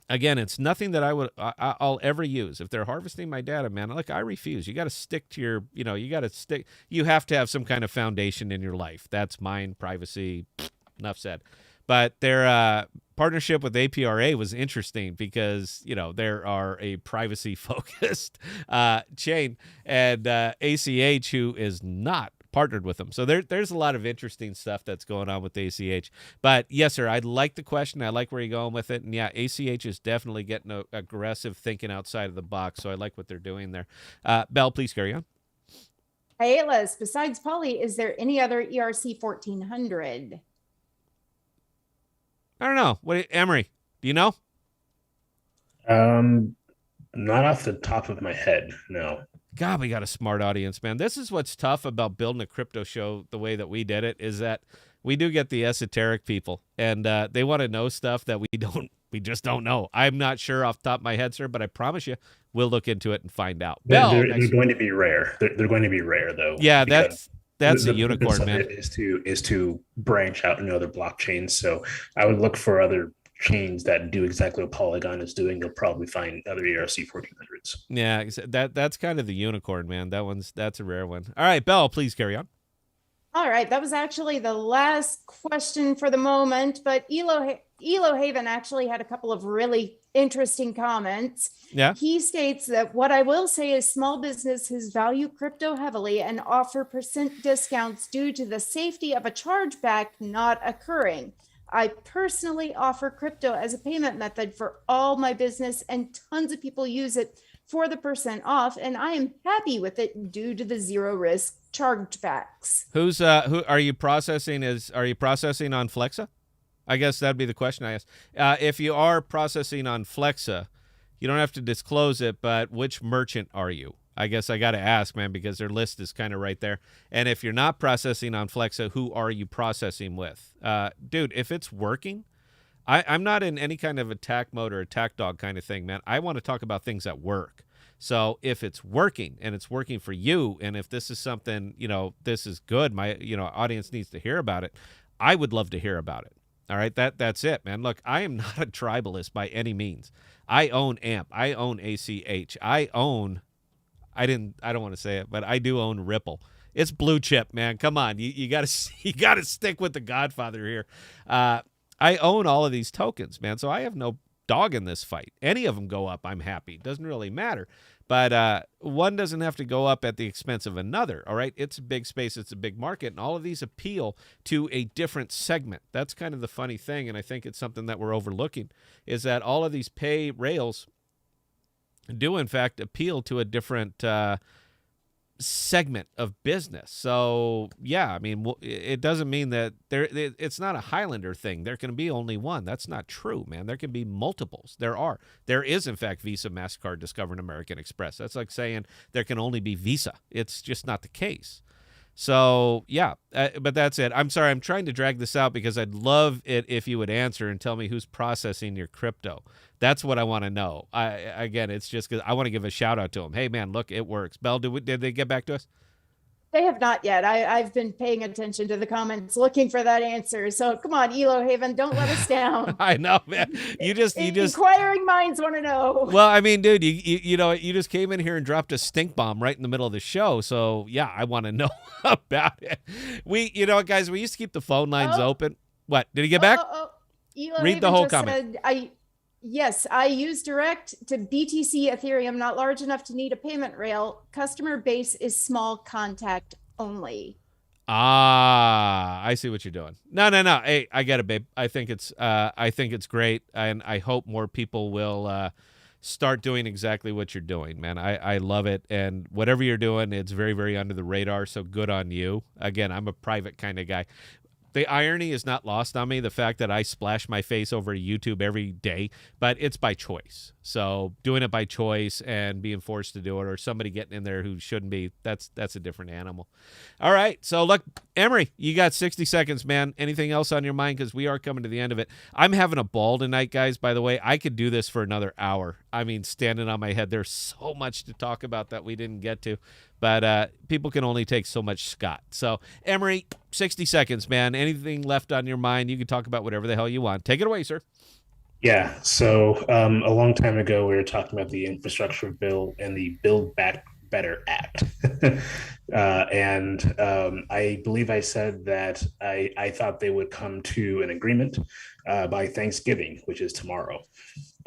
again, it's nothing that I'll ever use. If they're harvesting my data, man, look, I refuse. You got to stick to your, you have to have some kind of foundation in your life. That's mine, privacy, enough said. But their partnership with APRA was interesting because, there are a privacy-focused chain, and ACH, who is not partnered with them. So there's a lot of interesting stuff that's going on with ACH. But yes, sir, I like the question. I like where you're going with it. And yeah, ACH is definitely getting aggressive thinking outside of the box. So I like what they're doing there. Belle, please carry on. Ayla's, besides Poly, is there any other ERC 1400? I don't know. Emery, do you know? Not off the top of my head, no. God, we got a smart audience, man. This is what's tough about building a crypto show the way that we did it, is that we do get the esoteric people, and they want to know stuff that we just don't know. I'm not sure off the top of my head, sir, but I promise you we'll look into it and find out. They're going to be rare. They're going to be rare, though. Yeah, that's a unicorn, man. Is to branch out into other blockchains. So I would look for other chains that do exactly what Polygon is doing. You'll probably find other ERC 1400s. Yeah, that's kind of the unicorn, man. That's a rare one. All right, Belle, please carry on. All right, that was actually the last question for the moment, but Elo Haven actually had a couple of really interesting comments. Yeah. He states that what I will say is small businesses value crypto heavily and offer % discounts due to the safety of a chargeback not occurring. I personally offer crypto as a payment method for all my business, and tons of people use it for the % off, and I am happy with it due to the zero risk chargebacks. Who are you processing? Are you processing on Flexa? I guess that'd be the question I asked. If you are processing on Flexa, you don't have to disclose it, but which merchant are you? I guess I got to ask, man, because their list is kind of right there. And if you're not processing on Flexa, who are you processing with? Dude, if it's working, I'm not in any kind of attack mode or attack dog kind of thing, man. I want to talk about things that work. So if it's working and it's working for you, and if this is something, this is good, my, audience needs to hear about it, I would love to hear about it. All right, that's it, man. Look, I am not a tribalist by any means. I own AMP. I own ACH. I don't want to say it, but I do own Ripple. It's blue chip, man. Come on. You gotta stick with the Godfather here. I own all of these tokens, man. So I have no dog in this fight. Any of them go up, I'm happy. Doesn't really matter. But one doesn't have to go up at the expense of another, all right? It's a big space. It's a big market, and all of these appeal to a different segment. That's kind of the funny thing, and I think it's something that we're overlooking, is that all of these pay rails do, in fact, appeal to a different segment of business. So, yeah, I mean, it doesn't mean that it's not a Highlander thing. There can be only one. That's not true, man. There can be multiples. There is, in fact, Visa, MasterCard, Discover, and American Express. That's like saying there can only be Visa. It's just not the case. So, yeah, but that's it. I'm sorry. I'm trying to drag this out because I'd love it if you would answer and tell me who's processing your crypto. That's what I want to know. Again, it's just because I want to give a shout out to them. Hey, man, look, it works. Belle, did they get back to us? They have not yet. I've been paying attention to the comments, looking for that answer. So come on, Elo Haven, don't let us down. I know, man. You just inquiring minds want to know. Well, I mean, dude, you just came in here and dropped a stink bomb right in the middle of the show. So yeah, I want to know about it. Guys, we used to keep the phone lines open. What? Did he get back? Elo Read Haven the whole just comment. said, Yes, I use direct to BTC Ethereum, not large enough to need a payment rail. Customer base is small, contact only. I see what you're doing. No. Hey, I get it, babe. I think it's great, and I hope more people will start doing exactly what you're doing, man. I love it, and whatever you're doing, it's very, very under the radar. So good on you. Again, I'm a private kind of guy. The irony is not lost on me, the fact that I splash my face over YouTube every day, but it's by choice. So doing it by choice and being forced to do it, or somebody getting in there who shouldn't be, that's a different animal. All right. So look, Emery, you got 60 seconds, man. Anything else on your mind? Because we are coming to the end of it. I'm having a ball tonight, guys. By the way, I could do this for another hour. I mean, standing on my head, there's so much to talk about that we didn't get to. But people can only take so much Scott. So, Emery, 60 seconds, man. Anything left on your mind? You can talk about whatever the hell you want. Take it away, sir. Yeah. So a long time ago, we were talking about the infrastructure bill and the Build Back Better Act. And I believe I said that I thought they would come to an agreement by Thanksgiving, which is tomorrow.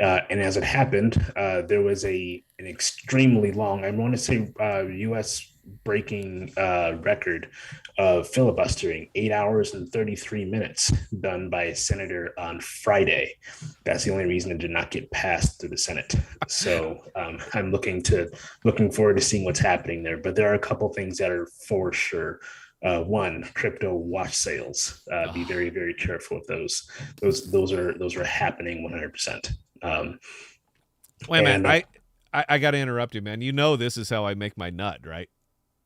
And as it happened, there was an extremely long, I want to say U.S. breaking record of filibustering, 8 hours and 33 minutes done by a senator on Friday. That's the only reason it did not get passed through the Senate. So I'm looking forward to seeing what's happening there. But there are a couple things that are for sure. One, crypto watch sales. Be very, very careful with those. Those are happening 100%. Wait a minute. I got to interrupt you, man. You know this is how I make my nut, right?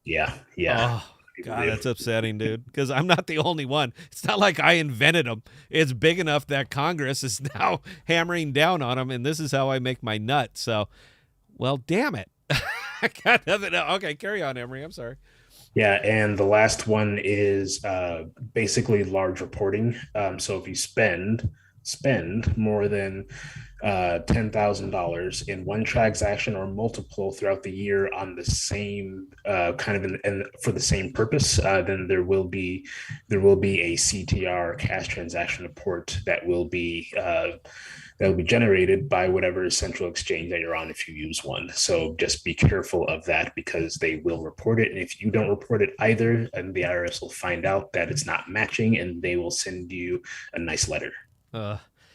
Yeah. Oh, God, that's upsetting, dude, because I'm not the only one. It's not like I invented them. It's big enough that Congress is now hammering down on them, and this is how I make my nut. So, well, damn it. I got nothing. Okay, carry on, Emery. I'm sorry. Yeah, and the last one is basically large reporting. So if you spend more than $10,000 in one transaction or multiple throughout the year on the same and for the same purpose, then there will be a CTR, cash transaction report that will be generated by whatever central exchange that you're on if you use one. So just be careful of that because they will report it. And if you don't report it either, and the IRS will find out that it's not matching and they will send you a nice letter.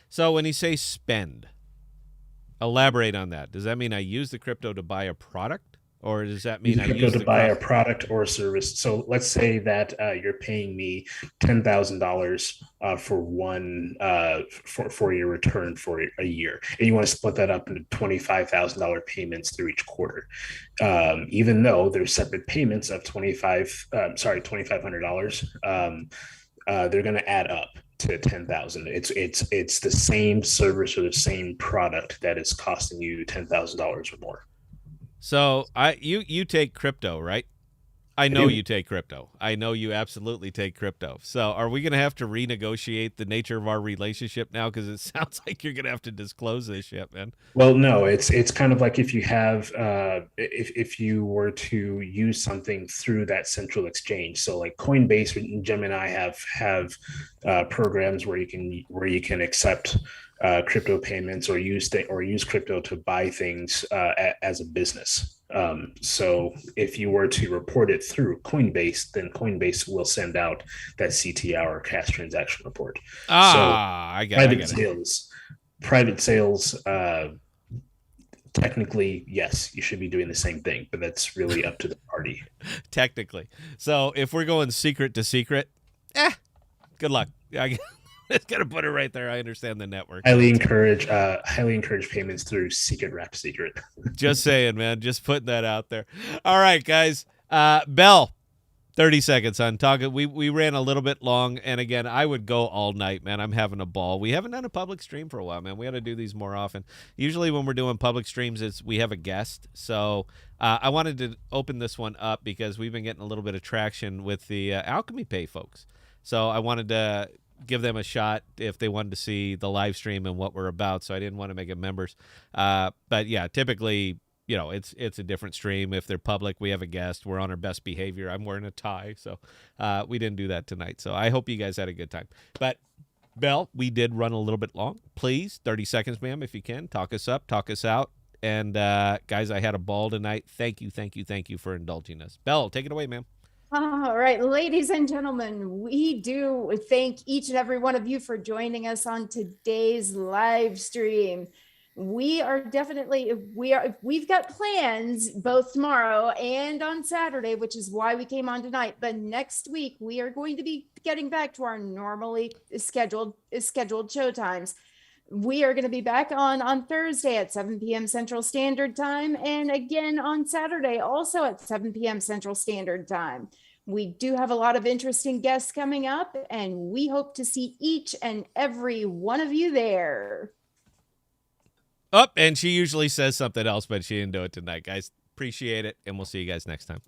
So when you say spend, elaborate on that. Does that mean I use the crypto to buy a product? Or does that mean I use to buy a product or a service? So let's say that you're paying me $10,000 for one for your return for a year, and you want to split that up into $25,000 payments through each quarter. Even though there's separate payments of $2,500, they're going to add up to 10,000. It's the same service or the same product that is costing you $10,000 or more. So you take crypto, right? I know do. you take crypto. I know you absolutely take crypto. So are we going to have to renegotiate the nature of our relationship now? Because it sounds like you're going to have to disclose this shit, man. Well, no, it's kind of like if you have if you were to use something through that central exchange. So like Coinbase and Gemini have programs where you can accept crypto payments or use crypto to buy things as a business. So if you were to report it through Coinbase, then Coinbase will send out that CTR or cash transaction report. So I get private it. sales, technically, yes, you should be doing the same thing, but that's really up to the party. Technically. So if we're going secret to secret, good luck. I just got to put it right there. I understand the network. Highly encourage payments through secret wrap secret. Just saying, man. Just putting that out there. All right, guys. Bell, 30 seconds on talking. We ran a little bit long, and again, I would go all night, man. I'm having a ball. We haven't done a public stream for a while, man. We ought to do these more often. Usually when we're doing public streams, we have a guest. So I wanted to open this one up because we've been getting a little bit of traction with the Alchemy Pay folks. So I wanted to give them a shot if they wanted to see the live stream and what we're about. So I didn't want to make them members. But yeah, typically, it's a different stream. If they're public, we have a guest. We're on our best behavior. I'm wearing a tie, so we didn't do that tonight. So I hope you guys had a good time. But Belle, we did run a little bit long. Please, 30 seconds, ma'am, if you can. Talk us up, talk us out. And guys, I had a ball tonight. Thank you for indulging us. Belle, take it away, ma'am. All right, ladies and gentlemen, we do thank each and every one of you for joining us on today's live stream. We've got plans both tomorrow and on Saturday, which is why we came on tonight. But next week, we are going to be getting back to our normally scheduled show times. We are going to be back on Thursday at 7 p.m. Central Standard Time, and again on Saturday, also at 7 p.m. Central Standard Time. We do have a lot of interesting guests coming up, and we hope to see each and every one of you there. Oh, and she usually says something else, but she didn't do it tonight, guys. Appreciate it, and we'll see you guys next time.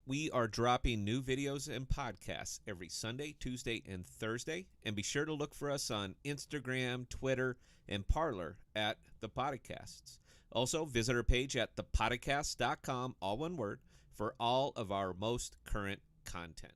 We are dropping new videos and podcasts every Sunday, Tuesday, and Thursday. And be sure to look for us on Instagram, Twitter, and Parler at The Podcasts. Also, visit our page at thepodcast.com, all one word, for all of our most current content.